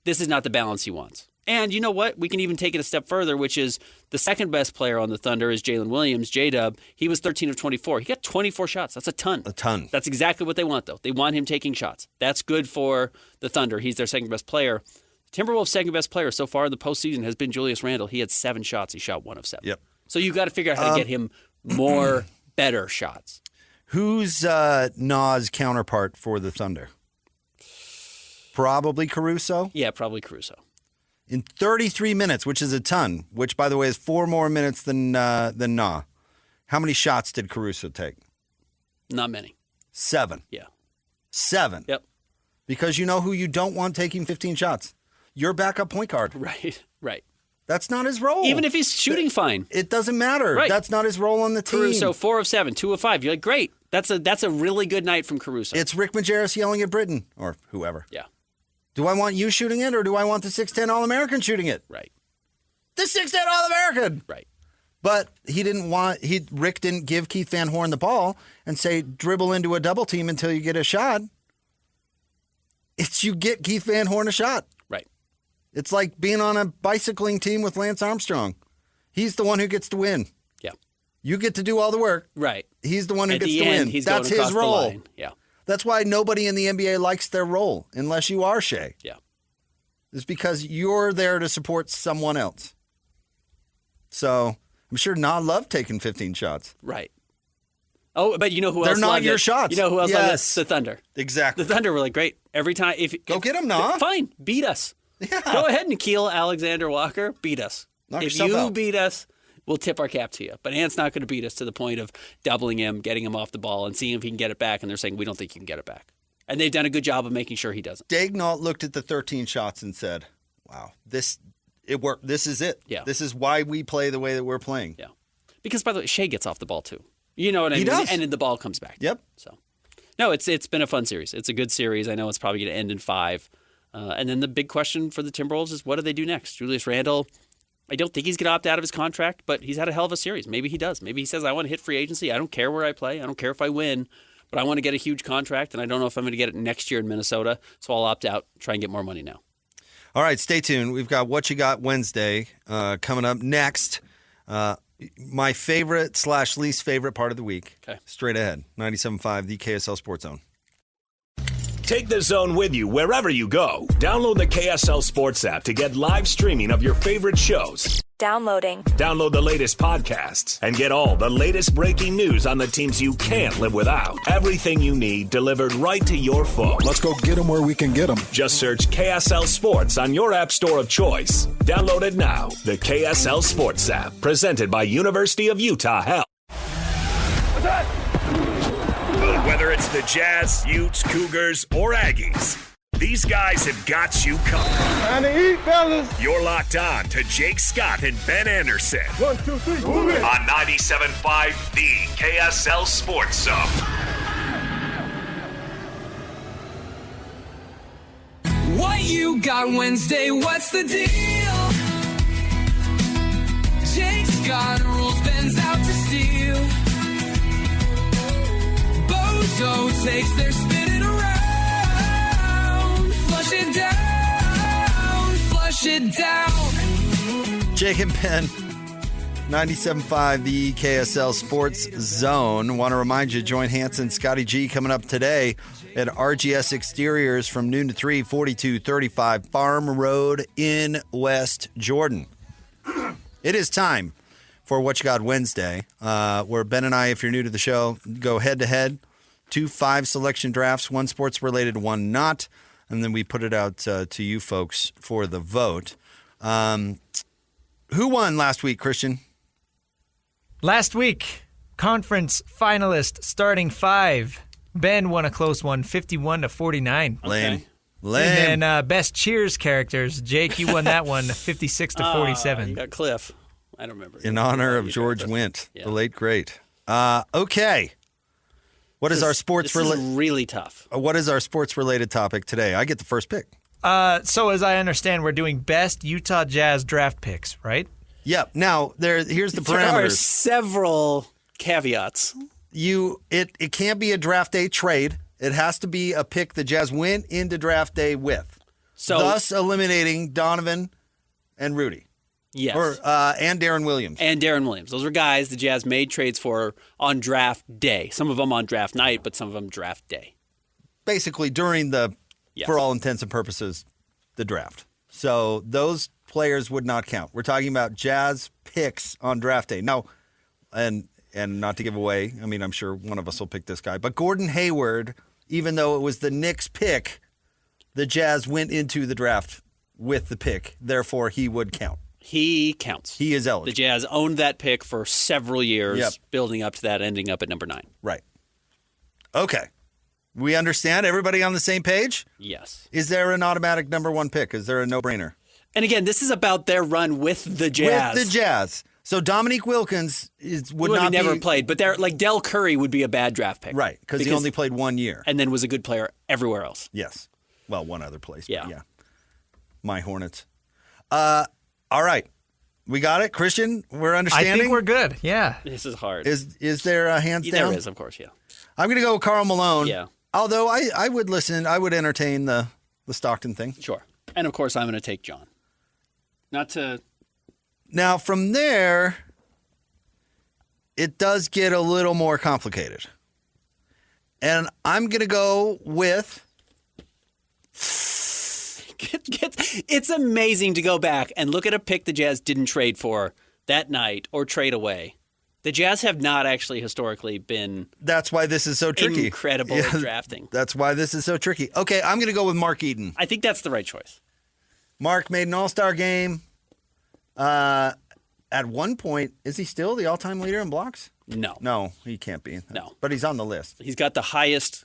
Speaker 6: this is not the balance he wants. And you know what? We can even take it a step further, which is the second best player on the Thunder is Jalen Williams, J-Dub. He was 13 of 24. He got 24 shots. That's a ton.
Speaker 5: A ton.
Speaker 6: That's exactly what they want, though. They want him taking shots. That's good for the Thunder. He's their second best player. Timberwolves' second best player so far in the postseason has been Julius Randle. He had 7 shots. He shot 1 of 7.
Speaker 5: Yep.
Speaker 6: So you've got to figure out how to get him more better shots.
Speaker 5: Who's Nas' counterpart for the Thunder? Probably Caruso?
Speaker 6: Yeah, probably Caruso.
Speaker 5: In 33 minutes, which is a ton, which, by the way, is 4 more minutes than Na. How many shots did Caruso take?
Speaker 6: Not many.
Speaker 5: 7.
Speaker 6: Yeah.
Speaker 5: 7.
Speaker 6: Yep.
Speaker 5: Because you know who you don't want taking 15 shots? Your backup point guard.
Speaker 6: Right.
Speaker 5: That's not his role.
Speaker 6: Even if he's shooting fine.
Speaker 5: It doesn't matter.
Speaker 6: Right.
Speaker 5: That's not his role on the team.
Speaker 6: Caruso, 4 of 7, 2 of 5. You're like, great. That's a really good night from Caruso.
Speaker 5: It's Rick Majerus yelling at Britton or whoever.
Speaker 6: Yeah.
Speaker 5: Do I want you shooting it, or do I want the 6'10" All-American shooting it?
Speaker 6: Right.
Speaker 5: The 6'10" All-American.
Speaker 6: Right.
Speaker 5: But Rick didn't give Keith Van Horn the ball and say, dribble into a double team until you get a shot. It's you get Keith Van Horn a shot.
Speaker 6: Right.
Speaker 5: It's like being on a bicycling team with Lance Armstrong. He's the one who gets to win.
Speaker 6: Yeah.
Speaker 5: You get to do all the work.
Speaker 6: Right.
Speaker 5: He's the one who
Speaker 6: At
Speaker 5: gets
Speaker 6: the
Speaker 5: to
Speaker 6: end,
Speaker 5: win.
Speaker 6: he's
Speaker 5: That's
Speaker 6: going across
Speaker 5: his
Speaker 6: the
Speaker 5: role.
Speaker 6: line. Yeah.
Speaker 5: That's why nobody in the NBA likes their role, unless you are Shea.
Speaker 6: Yeah.
Speaker 5: It's because you're there to support someone else. So I'm sure Na loved taking 15 shots.
Speaker 6: Right. Oh, but you know who
Speaker 5: They're
Speaker 6: else
Speaker 5: not
Speaker 6: loved
Speaker 5: your
Speaker 6: it?
Speaker 5: shots.
Speaker 6: You know who else loved
Speaker 5: Yes.
Speaker 6: it? The Thunder.
Speaker 5: Exactly.
Speaker 6: The Thunder were like, great. Every time.
Speaker 5: Go get them, Na.
Speaker 6: Fine. Beat us.
Speaker 5: Yeah.
Speaker 6: Go ahead, Nikhil Alexander Walker. Beat us.
Speaker 5: Knock
Speaker 6: if
Speaker 5: yourself
Speaker 6: you
Speaker 5: out.
Speaker 6: beat us, we'll tip our cap to you. But Ant's not going to beat us to the point of doubling him, getting him off the ball, and seeing if he can get it back. And they're saying, we don't think you can get it back. And they've done a good job of making sure he doesn't.
Speaker 5: Daignault looked at the 13 shots and said, wow, it worked. This is it.
Speaker 6: Yeah.
Speaker 5: This is why we play the way that we're playing.
Speaker 6: Yeah. Because, by the way, Shea gets off the ball, too. You know what I mean?
Speaker 5: He does.
Speaker 6: And then the ball comes back.
Speaker 5: Yep.
Speaker 6: So, no, it's been a fun series. It's a good series. I know it's probably going to end in 5. And then the big question for the Timberwolves is, what do they do next? Julius Randle, I don't think he's going to opt out of his contract, but he's had a hell of a series. Maybe he does. Maybe he says, I want to hit free agency. I don't care where I play. I don't care if I win, but I want to get a huge contract, and I don't know if I'm going to get it next year in Minnesota, so I'll opt out, try and get more money now.
Speaker 5: All right, stay tuned. We've got What You Got Wednesday coming up next. My favorite / least favorite part of the week.
Speaker 6: Okay.
Speaker 5: Straight ahead. 97.5, the KSL Sports Zone.
Speaker 2: Take the Zone with you wherever you go. Download the KSL Sports app to get live streaming of your favorite shows.
Speaker 16: Downloading.
Speaker 2: Download the latest podcasts and get all the latest breaking news on the teams you can't live without. Everything you need delivered right to your phone.
Speaker 10: Let's go get them where we can get them.
Speaker 2: Just search KSL Sports on your app store of choice. Download it now. The KSL Sports app, presented by University of Utah Health. Whether it's the Jazz, Utes, Cougars, or Aggies, these guys have got you covered.
Speaker 17: Time to eat, fellas.
Speaker 2: You're locked on to Jake Scott and Ben Anderson.
Speaker 17: 1, 2, 3, move it.
Speaker 2: On 97.5, the KSL Sports Zone.
Speaker 18: What you got Wednesday? What's the deal? Jake's got rules, Ben's out to steal. Bozo takes their spinning around. Flush it down, flush it down.
Speaker 5: Jake and Ben, 97.5, the KSL Sports Zone. Want to remind you, join Hanson, Scotty G coming up today at RGS Exteriors from noon to 3, 4235 Farm Road in West Jordan. It is time for What You Got Wednesday, where Ben and I, if you're new to the show, go head-to-head, 2 5-selection drafts, 1 sports-related, 1 not, and then we put it out to you folks for the vote. Who won last week, Christian?
Speaker 1: Last week, conference finalist starting 5. Ben won a close one, 51-49.
Speaker 5: Lame.
Speaker 1: And then best cheers characters, Jake, you won that one, 56-47.
Speaker 6: You got Cliff. I don't remember.
Speaker 5: In honor of George Wendt, the late great. Okay. What is our sports
Speaker 6: This is really tough.
Speaker 5: What is our sports related topic today? I get the first pick.
Speaker 1: So as I understand, we're doing best Utah Jazz draft picks, right?
Speaker 5: Yep. Now here's the parameters.
Speaker 6: There are several caveats.
Speaker 5: It can't be a draft day trade. It has to be a pick the Jazz went into draft day with.
Speaker 6: So,
Speaker 5: thus eliminating Donovan and Rudy.
Speaker 6: Yes.
Speaker 5: And Darren Williams.
Speaker 6: And Darren Williams. Those were guys the Jazz made trades for on draft day. Some of them on draft night, but some of them draft day.
Speaker 5: Basically during for all intents and purposes, the draft. So those players would not count. We're talking about Jazz picks on draft day. Now, and not to give away, I mean, I'm sure one of us will pick this guy, but Gordon Hayward, even though it was the Knicks pick, the Jazz went into the draft with the pick. Therefore, he would count.
Speaker 6: He counts.
Speaker 5: He is eligible.
Speaker 6: The Jazz owned that pick for several years, building up to that, ending up at number 9.
Speaker 5: Right. Okay. We understand? Everybody on the same page?
Speaker 6: Yes.
Speaker 5: Is there an automatic number 1 pick? Is there a no-brainer?
Speaker 6: And again, this is about their run with the Jazz.
Speaker 5: With the Jazz. So Dominique Wilkins would not
Speaker 6: never
Speaker 5: be...
Speaker 6: played, but like Del Curry would be a bad draft pick.
Speaker 5: Right, because he only played 1 year.
Speaker 6: And then was a good player everywhere else.
Speaker 5: Yes. Well, one other place.
Speaker 6: Yeah.
Speaker 5: But yeah. My Hornets. All right. We got it, Christian? We're understanding?
Speaker 1: I think we're good, yeah.
Speaker 6: This is hard.
Speaker 5: Is there a hands down?
Speaker 6: There is, of course, yeah.
Speaker 5: I'm going to go with Karl Malone.
Speaker 6: Yeah.
Speaker 5: Although I would listen, I would entertain the Stockton thing.
Speaker 6: Sure. And of course, I'm going to take John. Not to...
Speaker 5: Now, from there, it does get a little more complicated. And I'm going to go with...
Speaker 6: It's amazing to go back and look at a pick the Jazz didn't trade for that night or trade away. The Jazz have not actually historically been...
Speaker 5: That's why this is so tricky.
Speaker 6: Incredible at drafting.
Speaker 5: That's why this is so tricky. Okay, I'm going to go with Mark Eaton.
Speaker 6: I think that's the right choice.
Speaker 5: Mark made an all-star game. At one point, is he still the all-time leader in blocks?
Speaker 6: No.
Speaker 5: No, he can't be.
Speaker 6: No.
Speaker 5: But he's on the list.
Speaker 6: He's got the highest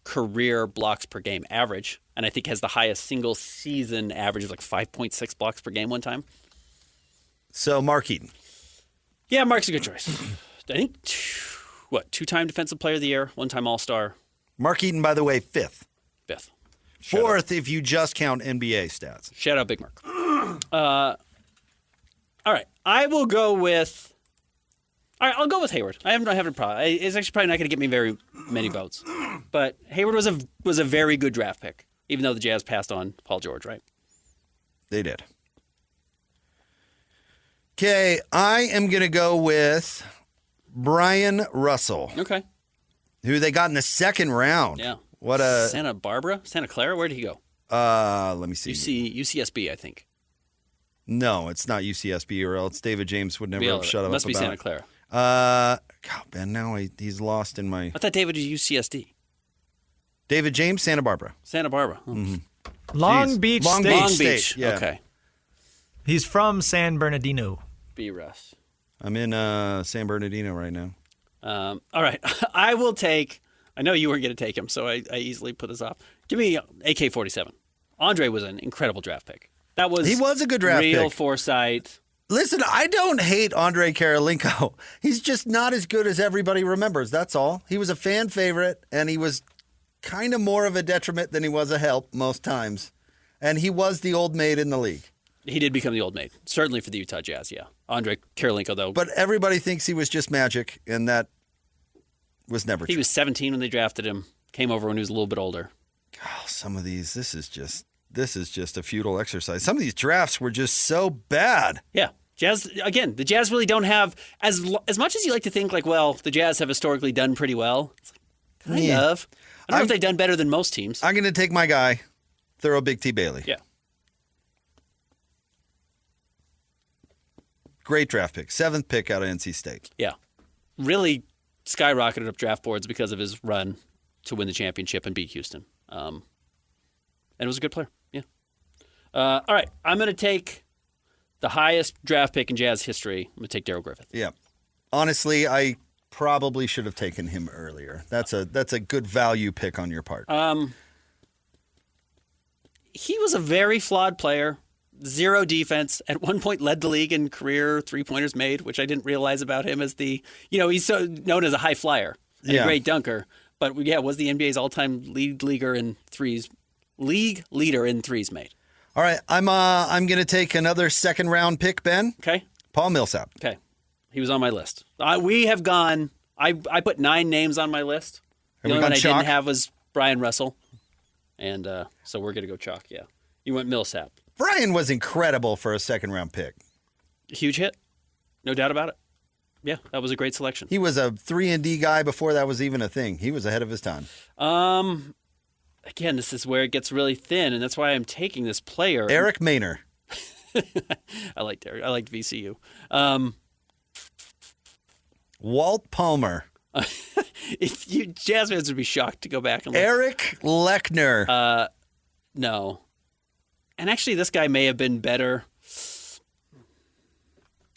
Speaker 6: career blocks per game average, and I think has the highest single season average of like 5.6 blocks per game one time.
Speaker 5: So Mark Eaton.
Speaker 6: Yeah, Mark's a good choice. I think, two-time Defensive Player of the Year, one-time All-Star.
Speaker 5: Mark Eaton, by the way, fifth. Fourth if you just count NBA stats.
Speaker 6: Shout out Big Mark. All right, I will go with... All right, I'll go with Hayward. I don't have a problem. It's actually probably not going to get me very many votes. But Hayward was a very good draft pick, even though the Jazz passed on Paul George, right?
Speaker 5: They did. Okay, I am going to go with Brian Russell.
Speaker 6: Okay.
Speaker 5: Who they got in the second round.
Speaker 6: Yeah.
Speaker 5: What a...
Speaker 6: Santa Clara? Where did he go?
Speaker 5: Let me see.
Speaker 6: UCSB, I think.
Speaker 5: No, it's not UCSB, or else David James would never have shut up about it.
Speaker 6: Must be Santa Clara.
Speaker 5: God, Ben, now he's lost in my...
Speaker 6: I thought David was UCSD.
Speaker 5: David James, Santa Barbara.
Speaker 6: Santa Barbara.
Speaker 5: Mm-hmm.
Speaker 1: Long Beach State.
Speaker 6: Long Beach.
Speaker 5: Yeah.
Speaker 6: Okay.
Speaker 1: He's from San Bernardino.
Speaker 6: B. Russ.
Speaker 5: I'm in San Bernardino right now.
Speaker 6: All right. I will take... I know you weren't going to take him, so I easily put this off. Give me AK-47. Andre was an incredible draft pick. He was a good draft pick. Real foresight.
Speaker 5: Listen, I don't hate Andre Karolinko. He's just not as good as everybody remembers. That's all. He was a fan favorite, and he was kind of more of a detriment than he was a help most times. And he was the old maid in the league.
Speaker 6: He did become the old maid, certainly for the Utah Jazz, yeah. Andre Karolinko, though.
Speaker 5: But everybody thinks he was just magic, and that was never true.
Speaker 6: He was 17 when they drafted him, came over when he was a little bit older.
Speaker 5: Oh, some of these, this is just a futile exercise. Some of these drafts were just so bad.
Speaker 6: Yeah. The Jazz really don't have, as much as you like to think, like, well, the Jazz have historically done pretty well. It's like, kind of. I don't know if they've done better than most teams.
Speaker 5: I'm going to take my guy, throw Big T. Bailey.
Speaker 6: Yeah.
Speaker 5: Great draft pick. 7th pick out of NC State.
Speaker 6: Yeah. Really skyrocketed up draft boards because of his run to win the championship and beat Houston. And it was a good player. Yeah. All right. I'm going to take the highest draft pick in Jazz history. I'm going to take Darryl Griffith.
Speaker 5: Yeah. Honestly, I probably should have taken him earlier. That's a good value pick on your part.
Speaker 6: He was a very flawed player. Zero defense. At one point led the league in career three-pointers made, which I didn't realize about him as he's so known as a high flyer and a great dunker. But was the NBA's all-time league leader in threes made.
Speaker 5: All right, I'm going to take another second-round pick, Ben.
Speaker 6: Okay.
Speaker 5: Paul Millsap.
Speaker 6: Okay. He was on my list. We have gone... I put 9 names on my list. The only one I didn't have was Brian Russell. And so we're going to go chalk, yeah. You went Millsap.
Speaker 5: Brian was incredible for a second-round pick.
Speaker 6: Huge hit. No doubt about it. Yeah, that was a great selection.
Speaker 5: He was a 3-and-D guy before that was even a thing. He was ahead of his time.
Speaker 6: Again, this is where it gets really thin, and that's why I'm taking this player.
Speaker 5: Eric Maynor.
Speaker 6: I liked Eric. I liked VCU.
Speaker 5: Walt Palmer.
Speaker 6: Jazz fans would be shocked to go back and look.
Speaker 5: Eric Lechner.
Speaker 6: No. And actually, this guy may have been better.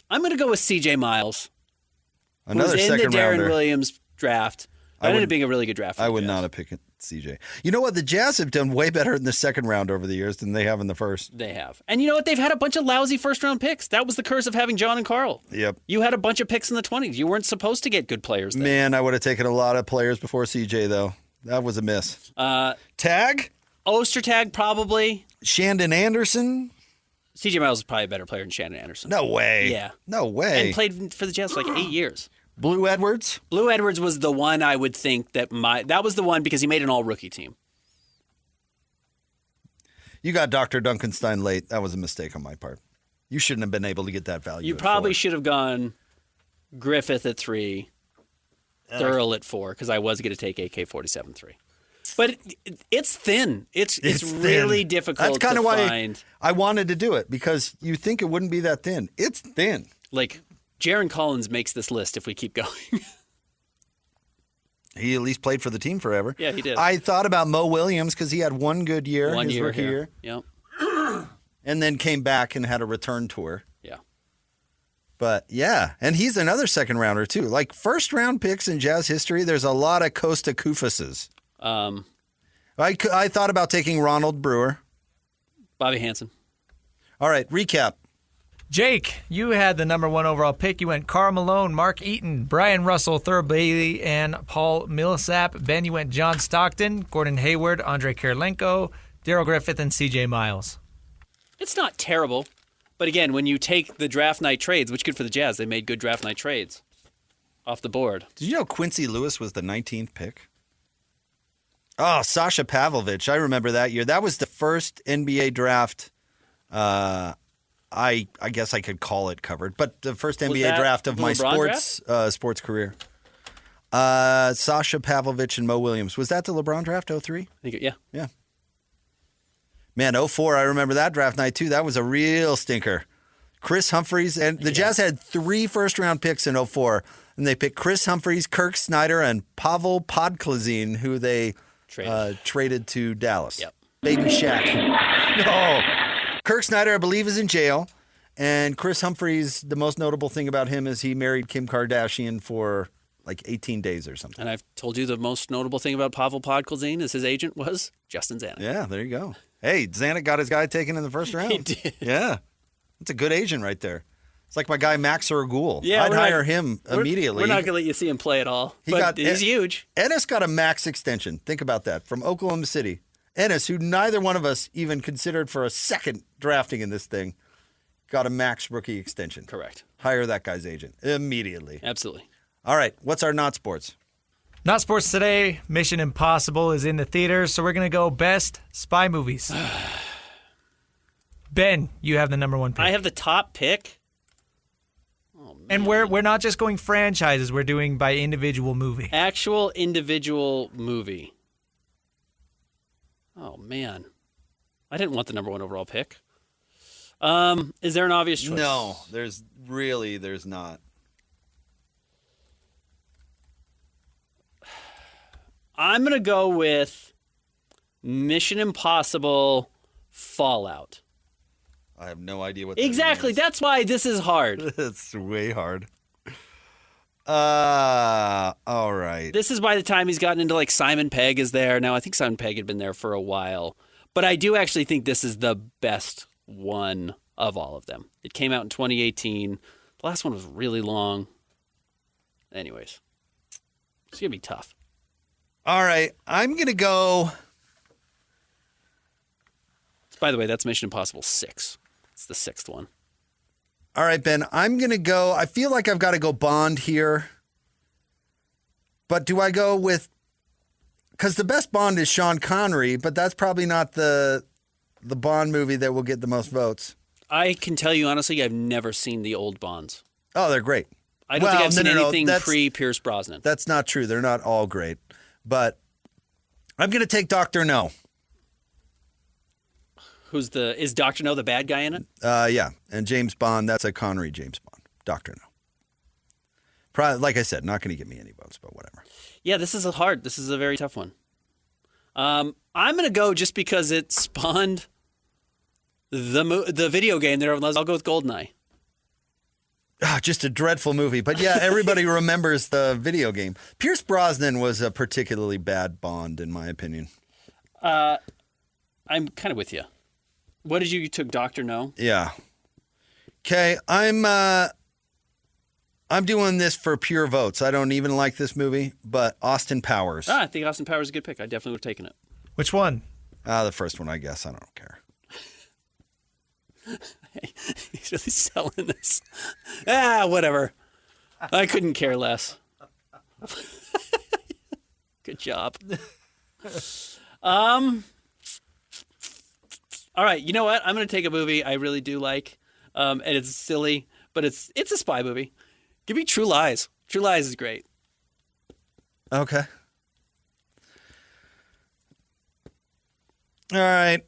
Speaker 6: I'm going to go with C.J. Miles.
Speaker 5: Another
Speaker 6: who was in the Darren
Speaker 5: rounder.
Speaker 6: Williams draft. That ended up being a really good draft.
Speaker 5: I would not have picked C.J. You know what? The Jazz have done way better in the second round over the years than they have in the first.
Speaker 6: They have. And you know what? They've had a bunch of lousy first-round picks. That was the curse of having John and Carl.
Speaker 5: Yep.
Speaker 6: You had a bunch of picks in the 20s. You weren't supposed to get good players then.
Speaker 5: Man, I would have taken a lot of players before C.J., though. That was a miss. Tag?
Speaker 6: Ostertag, probably.
Speaker 5: Shandon Anderson?
Speaker 6: C.J. Miles is probably a better player than Shandon Anderson.
Speaker 5: No way.
Speaker 6: Yeah.
Speaker 5: No way.
Speaker 6: And played for the Jazz for like 8 years.
Speaker 5: Blue Edwards?
Speaker 6: Blue Edwards was the one I would think that was the one because he made an all-rookie team.
Speaker 5: You got Dr. Duncanstein late. That was a mistake on my part. You shouldn't have been able to get that value.
Speaker 6: You probably should have gone Griffith at 3, Thurl at 4, because I was going to take AK-47 3. But it's thin. It's really difficult.
Speaker 5: That's kind of why
Speaker 6: find.
Speaker 5: I wanted to do it, because you think it wouldn't be that thin. It's thin.
Speaker 6: Like, Jaron Collins makes this list if we keep going.
Speaker 5: He at least played for the team forever.
Speaker 6: Yeah, he did.
Speaker 5: I thought about Mo Williams because he had one good year, his rookie year.
Speaker 6: Yep.
Speaker 5: And then came back and had a return tour.
Speaker 6: Yeah.
Speaker 5: But, yeah, and he's another second rounder, too. Like, first-round picks in Jazz history, there's a lot of Costa Kufases. I thought about taking Ronald Brewer.
Speaker 6: Bobby Hansen.
Speaker 5: All right, recap.
Speaker 1: Jake, you had the number 1 overall pick. You went Karl Malone, Mark Eaton, Brian Russell, Thurl Bailey, and Paul Millsap. Ben, you went John Stockton, Gordon Hayward, Andrei Kirilenko, Darryl Griffith, and C.J. Miles.
Speaker 6: It's not terrible. But again, when you take the draft night trades, which good for the Jazz, they made good draft night trades off the board.
Speaker 5: Did you know Quincy Lewis was the 19th pick? Oh, Sasha Pavlovich. I remember that year. That was the first NBA draft I guess I could call it covered, but the first NBA draft of my sports career. Sasha Pavlovich and Mo Williams. Was that the LeBron draft, 03?
Speaker 6: Yeah.
Speaker 5: Yeah. Man, 04, I remember that draft night, too. That was a real stinker. Chris Humphries, and the Jazz had 3 first-round picks in 04, and they picked Chris Humphries, Kirk Snyder, and Pavel Podkolzin, who they traded to Dallas.
Speaker 6: Yep.
Speaker 5: Baby Shaq. No. Kirk Snyder, I believe, is in jail, and Chris Humphries, the most notable thing about him is he married Kim Kardashian for like 18 days or something.
Speaker 6: And I've told you the most notable thing about Pavel Podkolzin is his agent was Justin Zanuck.
Speaker 5: Yeah, there you go. Hey, Zanuck got his guy taken in the first round.
Speaker 6: He did.
Speaker 5: Yeah. That's a good agent right there. It's like my guy Max Urgul.
Speaker 6: Yeah,
Speaker 5: I'd hire him immediately.
Speaker 6: We're not going to let you see him play at all. He's huge.
Speaker 5: Ennis got a max extension. Think about that. From Oklahoma City. Ennis, who neither one of us even considered for a second drafting in this thing, got a max rookie extension.
Speaker 6: Correct.
Speaker 5: Hire that guy's agent immediately.
Speaker 6: Absolutely.
Speaker 5: All right. What's our not sports?
Speaker 1: Not sports today. Mission Impossible is in the theaters, so we're going to go best spy movies. Ben, you have the number 1 pick.
Speaker 6: I have the top pick. Oh, man.
Speaker 1: And we're not just going franchises. We're doing by individual movie.
Speaker 6: Actual individual movie. Oh, man. I didn't want the number 1 overall pick. Is there an obvious choice?
Speaker 5: No, there's not.
Speaker 6: I'm going to go with Mission Impossible Fallout.
Speaker 5: I have no idea what
Speaker 6: Exactly. That's why this is hard.
Speaker 5: It's way hard. All right.
Speaker 6: This is by the time he's gotten into like Simon Pegg is there. Now, I think Simon Pegg had been there for a while. But I do actually think this is the best one of all of them. It came out in 2018. The last one was really long. Anyways, it's going to be tough.
Speaker 5: All right. I'm going to go.
Speaker 6: By the way, that's Mission Impossible 6. It's the 6th one.
Speaker 5: All right, Ben. I'm going to go. I feel like I've got to go Bond here. But do I go with. Because the best Bond is Sean Connery, but that's probably not the Bond movie that will get the most votes.
Speaker 6: I can tell you honestly, I've never seen the old Bonds.
Speaker 5: Oh, they're great.
Speaker 6: I don't think I've seen anything pre-Pierce Brosnan.
Speaker 5: That's not true. They're not all great. But I'm going to take Dr. No.
Speaker 6: Is Dr. No the bad guy in it?
Speaker 5: Yeah. And James Bond, that's a Connery James Bond. Dr. No. Probably, like I said, not going to get me any votes, but whatever.
Speaker 6: Yeah, this is a very tough one. I'm going to go just because it spawned the video game there. I'll go with GoldenEye.
Speaker 5: Just a dreadful movie. But yeah, everybody remembers the video game. Pierce Brosnan was a particularly bad Bond, in my opinion.
Speaker 6: I'm kind of with you. What did you took Dr. No?
Speaker 5: Yeah. Okay, I'm doing this for pure votes. I don't even like this movie, but Austin Powers.
Speaker 6: I think Austin Powers is a good pick. I definitely would have taken it.
Speaker 1: Which one?
Speaker 5: The first one, I guess. I don't care.
Speaker 6: He's really selling this. Whatever. I couldn't care less. Good job. All right, you know what? I'm going to take a movie I really do like, and it's silly, but it's a spy movie. Give me True Lies. True Lies is great.
Speaker 5: Okay. All right.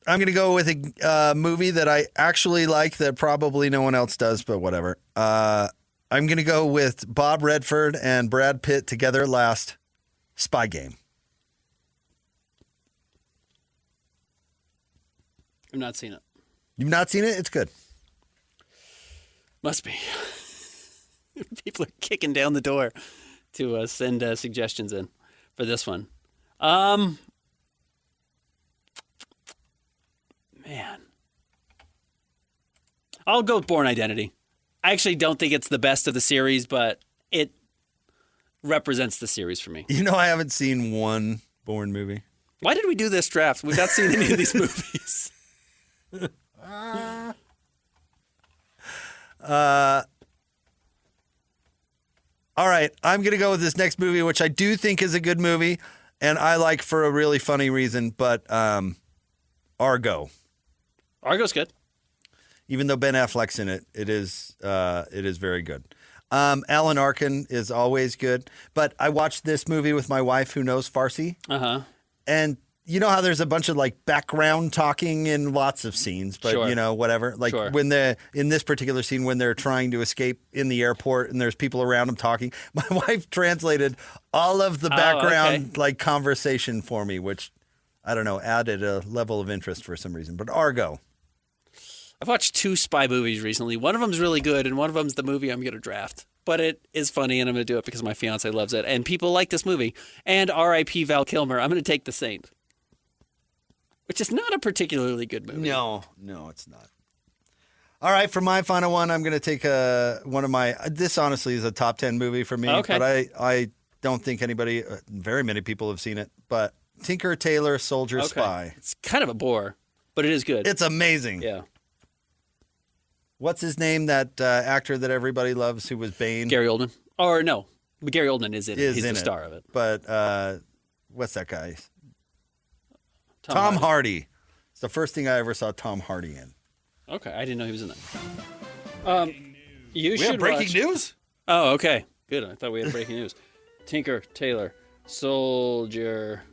Speaker 5: I'm going to go with a movie that I actually like that probably no one else does, but whatever. I'm going to go with Bob Redford and Brad Pitt together at last, Spy Game.
Speaker 6: I've not seen it.
Speaker 5: You've not seen it? It's good.
Speaker 6: Must be. People are kicking down the door to send suggestions in for this one. Man. I'll go with Bourne Identity. I actually don't think it's the best of the series, but it represents the series for me.
Speaker 5: You know, I haven't seen one Bourne movie.
Speaker 6: Why did we do this draft? We've not seen any of these movies.
Speaker 5: All right, I'm going to go with this next movie, which I do think is a good movie, and I like for a really funny reason, but Argo.
Speaker 6: Argo's good.
Speaker 5: Even though Ben Affleck's in it, it is very good. Alan Arkin is always good, but I watched this movie with my wife who knows Farsi.
Speaker 6: Uh-huh.
Speaker 5: And you know how there's a bunch of like background talking in lots of scenes, but
Speaker 6: Sure.
Speaker 5: you know, whatever. Like
Speaker 6: Sure.
Speaker 5: when in this particular scene, when they're trying to escape in the airport and there's people around them talking, my wife translated all of the background like conversation for me, which I don't know, added a level of interest for some reason. But Argo.
Speaker 6: I've watched 2 spy movies recently. One of them's really good, and one of them's the movie I'm going to draft. But it is funny, and I'm going to do it because my fiance loves it, and people like this movie. And R.I.P. Val Kilmer. I'm going to take The Saint, which is not a particularly good movie.
Speaker 5: No, it's not. All right, for my final one, I'm going to take one of my. This honestly is a top 10 movie for me,
Speaker 6: Okay.
Speaker 5: but I don't think very many people have seen it. But Tinker Tailor Soldier Spy.
Speaker 6: It's kind of a bore, but it is good.
Speaker 5: It's amazing.
Speaker 6: Yeah.
Speaker 5: What's his name? That actor that everybody loves who was Bane?
Speaker 6: Gary Oldman. Or no, Gary Oldman is in it. He's the star of it.
Speaker 5: But what's that guy? Tom Hardy. It's the first thing I ever saw Tom Hardy in.
Speaker 6: Okay, I didn't know he was in that. We
Speaker 5: have breaking news?
Speaker 6: Oh, okay. Good. I thought we had breaking news. Tinker, Tailor, Soldier,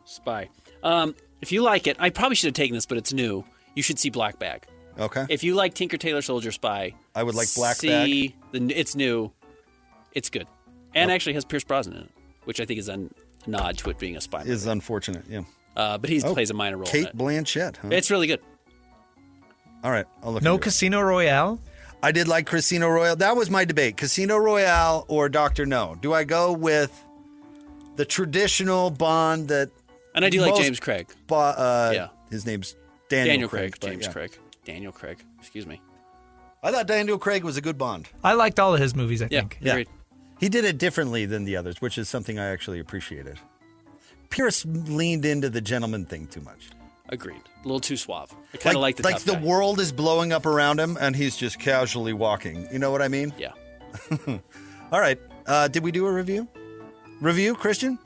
Speaker 6: Spy. If you like it, I probably should have taken this, but it's new. You should see Black Bag.
Speaker 5: Okay.
Speaker 6: If you like Tinker, Tailor, Soldier, Spy,
Speaker 5: I would like Black
Speaker 6: Bag. It's new. It's good. And actually has Pierce Brosnan in it, which I think is a nod to it being a spy movie.
Speaker 5: Is unfortunate, yeah.
Speaker 6: But he plays a minor role in
Speaker 5: Kate
Speaker 6: it.
Speaker 5: Blanchett, huh?
Speaker 6: It's really good.
Speaker 5: All right, I'll look
Speaker 1: No
Speaker 5: into it.
Speaker 1: Casino Royale?
Speaker 5: I did like Casino Royale. That was my debate. Casino Royale or Dr. No. Do I go with the traditional Bond that...
Speaker 6: And I do like James Craig.
Speaker 5: Yeah. His name's Daniel Craig.
Speaker 6: Daniel Craig. Excuse me.
Speaker 5: I thought Daniel Craig was a good Bond.
Speaker 1: I liked all of his movies, I think.
Speaker 6: Agreed.
Speaker 5: He did it differently than the others, which is something I actually appreciated. Pierce leaned into the gentleman thing too much.
Speaker 6: Agreed. A little too suave. I kind of like the tough
Speaker 5: the
Speaker 6: guy.
Speaker 5: world is blowing up around him, and he's just casually walking. You know what I mean?
Speaker 6: Yeah.
Speaker 5: All right. Did we do a review? Review, Christian?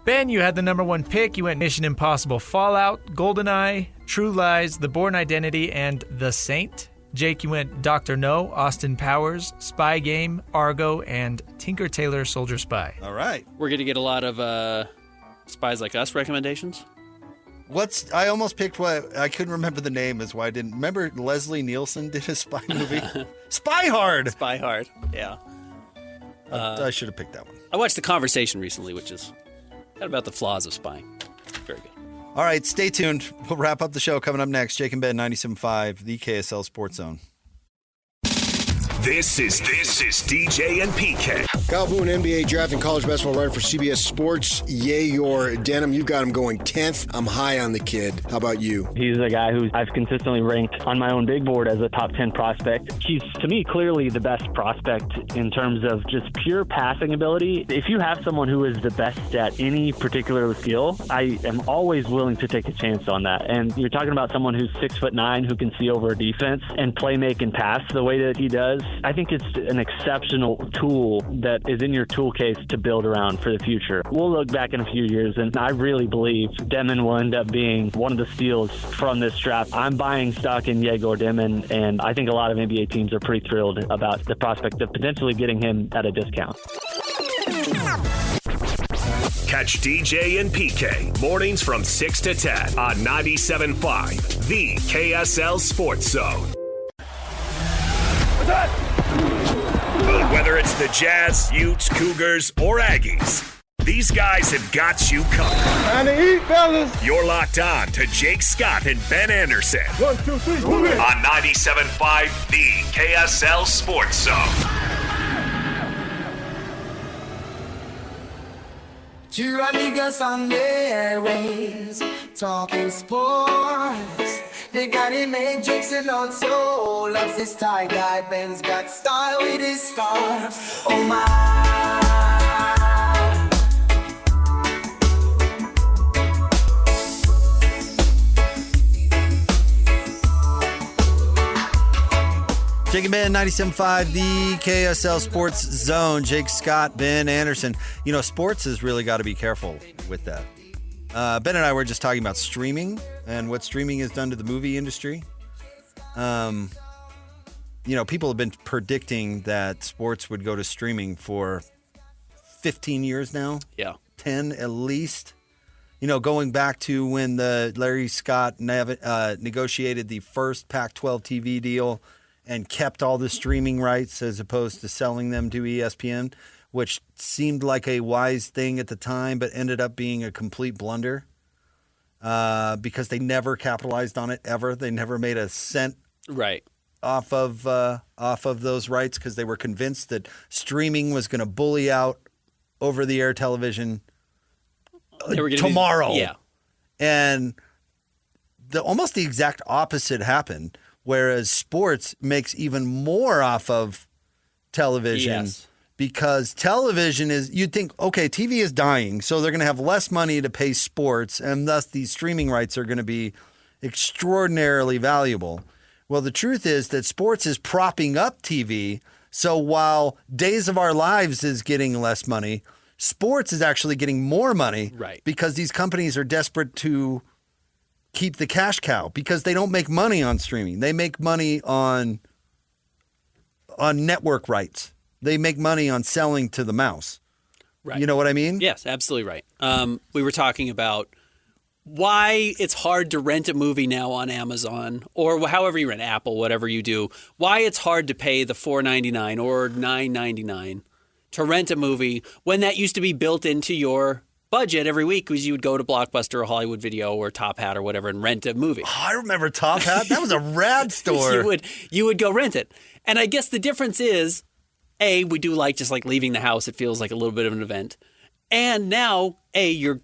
Speaker 1: Ben, you had the number 1 pick. You went Mission Impossible Fallout, GoldenEye, True Lies, The Bourne Identity, and The Saint. Jake, you went Dr. No, Austin Powers, Spy Game, Argo, and Tinker Tailor Soldier Spy.
Speaker 5: All right.
Speaker 6: We're going to get a lot of Spies Like Us recommendations.
Speaker 5: I almost picked what I couldn't remember the name, is why I didn't remember. Leslie Nielsen did a spy movie. Spy Hard.
Speaker 6: Spy Hard. Yeah.
Speaker 5: I should have picked that one.
Speaker 6: I watched The Conversation recently, which is about the flaws of spying. Very good.
Speaker 5: All right, stay tuned. We'll wrap up the show coming up next. Jake and Ben, 97.5, the KSL Sports Zone.
Speaker 2: This is DJ and PK.
Speaker 9: Kyle Boone, NBA draft and college basketball writer for CBS Sports. Yay, your denim. You got him going 10th. I'm high on the kid. How about you?
Speaker 16: He's a guy who I've consistently ranked on my own big board as a top 10 prospect. He's, to me, clearly the best prospect in terms of just pure passing ability. If you have someone who is the best at any particular skill, I am always willing to take a chance on that. And you're talking about someone who's 6'9", who can see over a defense and play, make, and pass the way that he does. I think it's an exceptional tool that is in your tool case to build around for the future. We'll look back in a few years, and I really believe Demon will end up being one of the steals from this draft. I'm buying stock in Yegor Demon, and I think a lot of NBA teams are pretty thrilled about the prospect of potentially getting him at a discount.
Speaker 2: Catch DJ and PK mornings from 6 to 10 on 97.5, the KSL Sports Zone. Whether it's the Jazz, Utes, Cougars, or Aggies, these guys have got you covered.
Speaker 17: Time to eat, fellas.
Speaker 2: You're locked on to Jake Scott and Ben Anderson.
Speaker 17: 1, 2, 3, move it.
Speaker 2: On 97.5, the KSL Sports Zone.
Speaker 18: Two amigos on the airwaves, talking sports. They got him and Jason on soul. Loves his tie-dye, Ben's got style with his scarf. Oh my.
Speaker 5: Jake and Ben, 97.5, the KSL Sports Zone. Jake Scott, Ben Anderson. You know, sports has really got to be careful with that. Ben and I were just talking about streaming and what streaming has done to the movie industry. You know, people have been predicting that sports would go to streaming for 15 years now.
Speaker 6: Yeah.
Speaker 5: 10 at least. You know, going back to when the Larry Scott negotiated the first Pac-12 TV deal and kept all the streaming rights as opposed to selling them to ESPN, which seemed like a wise thing at the time, but ended up being a complete blunder because they never capitalized on it ever. They never made a cent off of those rights because they were convinced that streaming was going to bully out over-the-air television tomorrow. And almost the exact opposite happened. Whereas sports makes even more off of television because television is, you'd think, okay, TV is dying, so they're going to have less money to pay sports, and thus these streaming rights are going to be extraordinarily valuable. Well, the truth is that sports is propping up TV, so while Days of Our Lives is getting less money, sports is actually getting more money because these companies are desperate to keep the cash cow because they don't make money on streaming. They make money on network rights. They make money on selling to the mouse.
Speaker 6: Right.
Speaker 5: You know what I mean?
Speaker 6: Yes, absolutely right. We were talking about why it's hard to rent a movie now on Amazon or however you rent, Apple, whatever you do, why it's hard to pay the $4.99 or $9.99 to rent a movie when that used to be built into your budget every week because you would go to Blockbuster or Hollywood Video or Top Hat or whatever and rent a movie.
Speaker 5: Oh, I remember Top Hat. That was a rad store.
Speaker 6: You would go rent it. And I guess the difference is, A, we do like just like leaving the house. It feels like a little bit of an event. And now, A, you're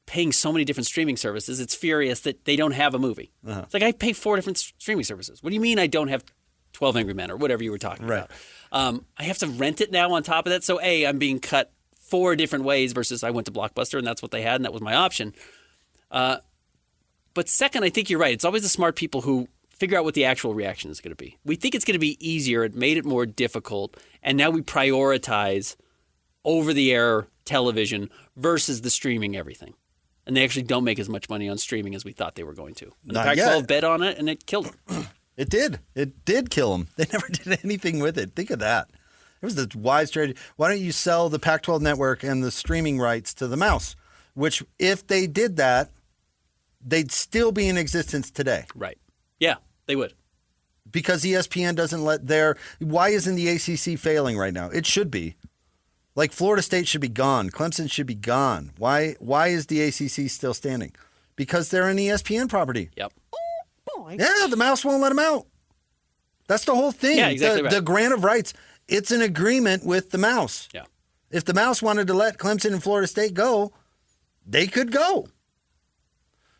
Speaker 6: paying so many different streaming services. It's furious that they don't have a movie. It's like I pay 4 different streaming services. What do you mean I don't have 12 Angry Men or whatever you were talking about? I have to rent it now on top of that. So, A, I'm being cut 4 different ways versus I went to Blockbuster and that's what they had and that was my option. But second, I think you're right. It's always the smart people who figure out what the actual reaction is going to be. We think it's going to be easier. It made it more difficult. And now we prioritize over-the-air television versus the streaming everything. And they actually don't make as much money on streaming as we thought they were going to. And the Pac-12 bet on it and it killed them.
Speaker 5: It did. It did kill them. They never did anything with it. Think of that. It was the wise strategy. Why don't you sell the Pac-12 network and the streaming rights to the mouse? Which, if they did that, they'd still be in existence today.
Speaker 6: Right. Yeah, they would.
Speaker 5: Because ESPN doesn't let their... Why isn't the ACC failing right now? It should be. Like, Florida State should be gone. Clemson should be gone. Why is the ACC still standing? Because they're an ESPN property.
Speaker 6: Yep.
Speaker 5: Yeah, the mouse won't let them out. That's the whole thing.
Speaker 6: Yeah, exactly right.
Speaker 5: The grant of rights... It's an agreement with the mouse.
Speaker 6: Yeah.
Speaker 5: If the mouse wanted to let Clemson and Florida State go, they could go.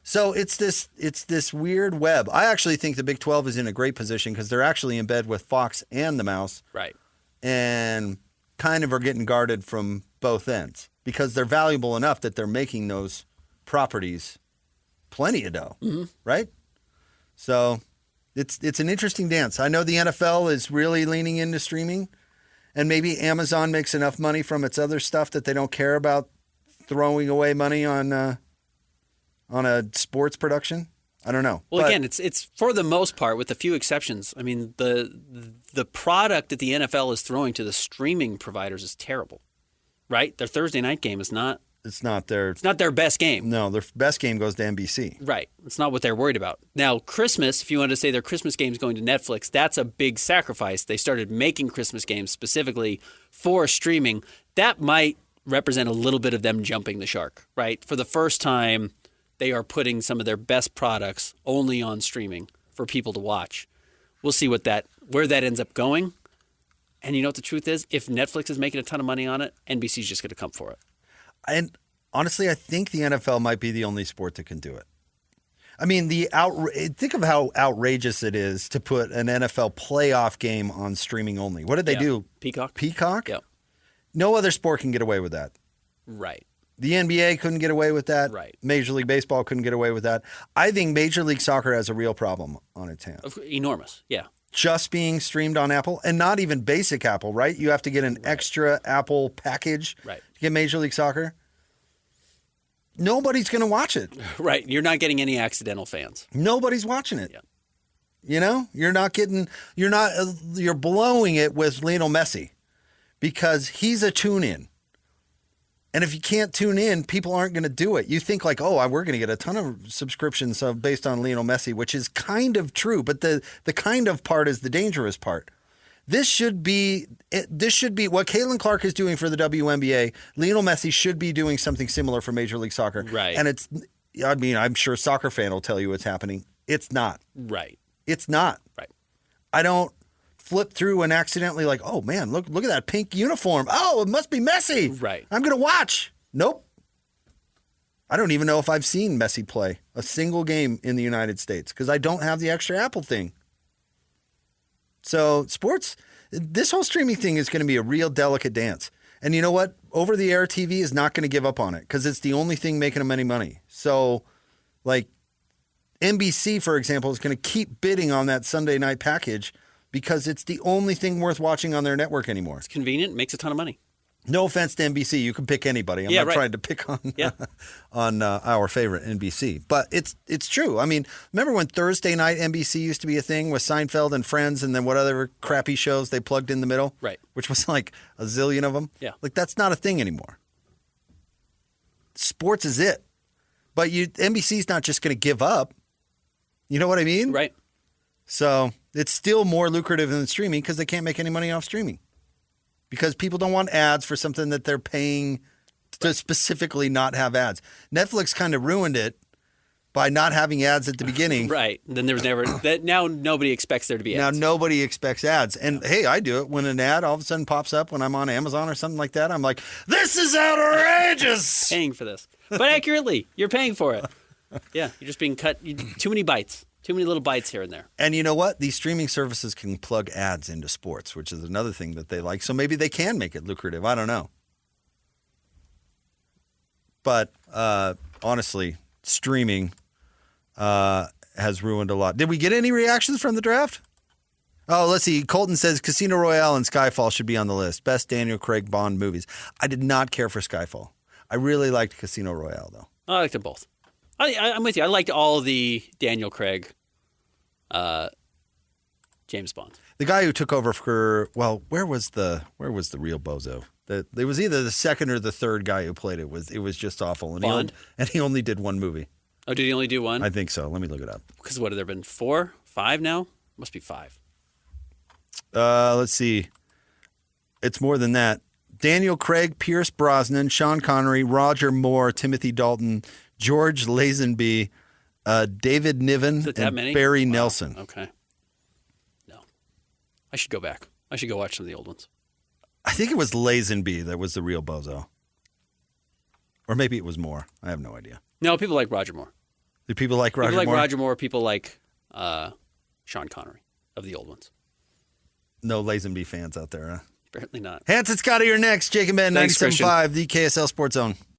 Speaker 5: So it's this weird web. I actually think the Big 12 is in a great position because they're actually in bed with Fox and the mouse.
Speaker 6: Right.
Speaker 5: And kind of are getting guarded from both ends because they're valuable enough that they're making those properties plenty of dough. Right? So It's an interesting dance. I know the NFL is really leaning into streaming, and maybe Amazon makes enough money from its other stuff that they don't care about throwing away money on a sports production. I don't know.
Speaker 6: Well, again, it's for the most part, with a few exceptions. I mean, the product that the NFL is throwing to the streaming providers is terrible, right? Their Thursday night game is not.
Speaker 5: It's not their
Speaker 6: best game.
Speaker 5: No, their best game goes to NBC.
Speaker 6: Right. It's not what they're worried about. Now, Christmas, if you wanted to say their Christmas game's going to Netflix, that's a big sacrifice. They started making Christmas games specifically for streaming. That might represent a little bit of them jumping the shark, right? For the first time, they are putting some of their best products only on streaming for people to watch. We'll see where that ends up going. And you know what the truth is? If Netflix is making a ton of money on it, NBC's just going to come for it.
Speaker 5: And honestly, I think the NFL might be the only sport that can do it. I mean, think of how outrageous it is to put an NFL playoff game on streaming only. What did they do?
Speaker 6: Peacock.
Speaker 5: Peacock?
Speaker 6: Yeah.
Speaker 5: No other sport can get away with that.
Speaker 6: Right.
Speaker 5: The NBA couldn't get away with that.
Speaker 6: Right.
Speaker 5: Major League Baseball couldn't get away with that. I think Major League Soccer has a real problem on its hands.
Speaker 6: Enormous, yeah.
Speaker 5: Just being streamed on Apple, and not even basic Apple, right? You have to get an extra Apple package to get Major League Soccer. Nobody's going to watch it.
Speaker 6: Right. You're not getting any accidental fans.
Speaker 5: Nobody's watching it.
Speaker 6: Yeah.
Speaker 5: You know, you're blowing it with Lionel Messi because he's a tune-in. And if you can't tune in, people aren't going to do it. You think like, oh, we're going to get a ton of subscriptions based on Lionel Messi, which is kind of true. But the kind of part is the dangerous part. This should be what Caitlin Clark is doing for the WNBA. Lionel Messi should be doing something similar for Major League Soccer.
Speaker 6: Right.
Speaker 5: And I'm sure Soccer Fan will tell you it's happening. It's not.
Speaker 6: Right.
Speaker 5: It's not.
Speaker 6: Right.
Speaker 5: I don't flip through and accidentally like, oh man, look at that pink uniform. Oh, it must be Messi.
Speaker 6: Right.
Speaker 5: I'm going to watch. Nope. I don't even know if I've seen Messi play a single game in the United States because I don't have the extra Apple thing. So sports, this whole streaming thing is going to be a real delicate dance. And you know what? Over-the-air TV is not going to give up on it because it's the only thing making them any money. So like NBC, for example, is going to keep bidding on that Sunday night package because it's the only thing worth watching on their network anymore.
Speaker 6: It's convenient, makes a ton of money.
Speaker 5: No offense to NBC. You can pick anybody. I'm not trying to pick on our favorite NBC. But it's true. I mean, remember when Thursday night NBC used to be a thing with Seinfeld and Friends and then what other crappy shows they plugged in the middle?
Speaker 6: Right.
Speaker 5: Which was like a zillion of them.
Speaker 6: Yeah.
Speaker 5: Like that's not a thing anymore. Sports is it. But NBC's not just going to give up. You know what I mean?
Speaker 6: Right.
Speaker 5: So it's still more lucrative than streaming because they can't make any money off streaming. Because people don't want ads for something that they're paying to specifically not have ads. Netflix kind of ruined it by not having ads at the beginning.
Speaker 6: Right. Then there was never that. Now nobody expects there to be ads.
Speaker 5: Now nobody expects ads. And hey, I do it when an ad all of a sudden pops up when I'm on Amazon or something like that. I'm like, this is outrageous.
Speaker 6: Paying for this. But accurately, you're paying for it. Yeah. You're just being cut. Too many bites. Too many little bites here and there.
Speaker 5: And you know what? These streaming services can plug ads into sports, which is another thing that they like. So maybe they can make it lucrative. I don't know. But honestly, streaming has ruined a lot. Did we get any reactions from the draft? Oh, let's see. Colton says Casino Royale and Skyfall should be on the list. Best Daniel Craig Bond movies. I did not care for Skyfall. I really liked Casino Royale, though.
Speaker 6: I liked them both. I'm with you. I liked all the Daniel Craig, James Bond.
Speaker 5: The guy who took over for where was the real bozo? It was either the second or the third guy who played it. It was just awful. And
Speaker 6: Bond?
Speaker 5: He only did one movie.
Speaker 6: Oh, did he only do one?
Speaker 5: I think so. Let me look it up.
Speaker 6: Because what have there been 4, 5 now? Must be 5.
Speaker 5: Let's see. It's more than that. Daniel Craig, Pierce Brosnan, Sean Connery, Roger Moore, Timothy Dalton, George Lazenby, David Niven, and
Speaker 6: many?
Speaker 5: Barry
Speaker 6: Wow.
Speaker 5: Nelson.
Speaker 6: Okay. No. I should go back. I should go watch some of the old ones.
Speaker 5: I think it was Lazenby that was the real bozo. Or maybe it was Moore. I have no idea.
Speaker 6: No, people like Roger Moore.
Speaker 5: Do people like Roger
Speaker 6: Moore? People like
Speaker 5: Moore?
Speaker 6: Roger Moore. People like Sean Connery of the old ones.
Speaker 5: No Lazenby fans out there, huh?
Speaker 6: Apparently not.
Speaker 5: Hans and Scotty are next. Jake and Ben,
Speaker 6: Thanks,
Speaker 5: 97.5, the KSL Sports Zone.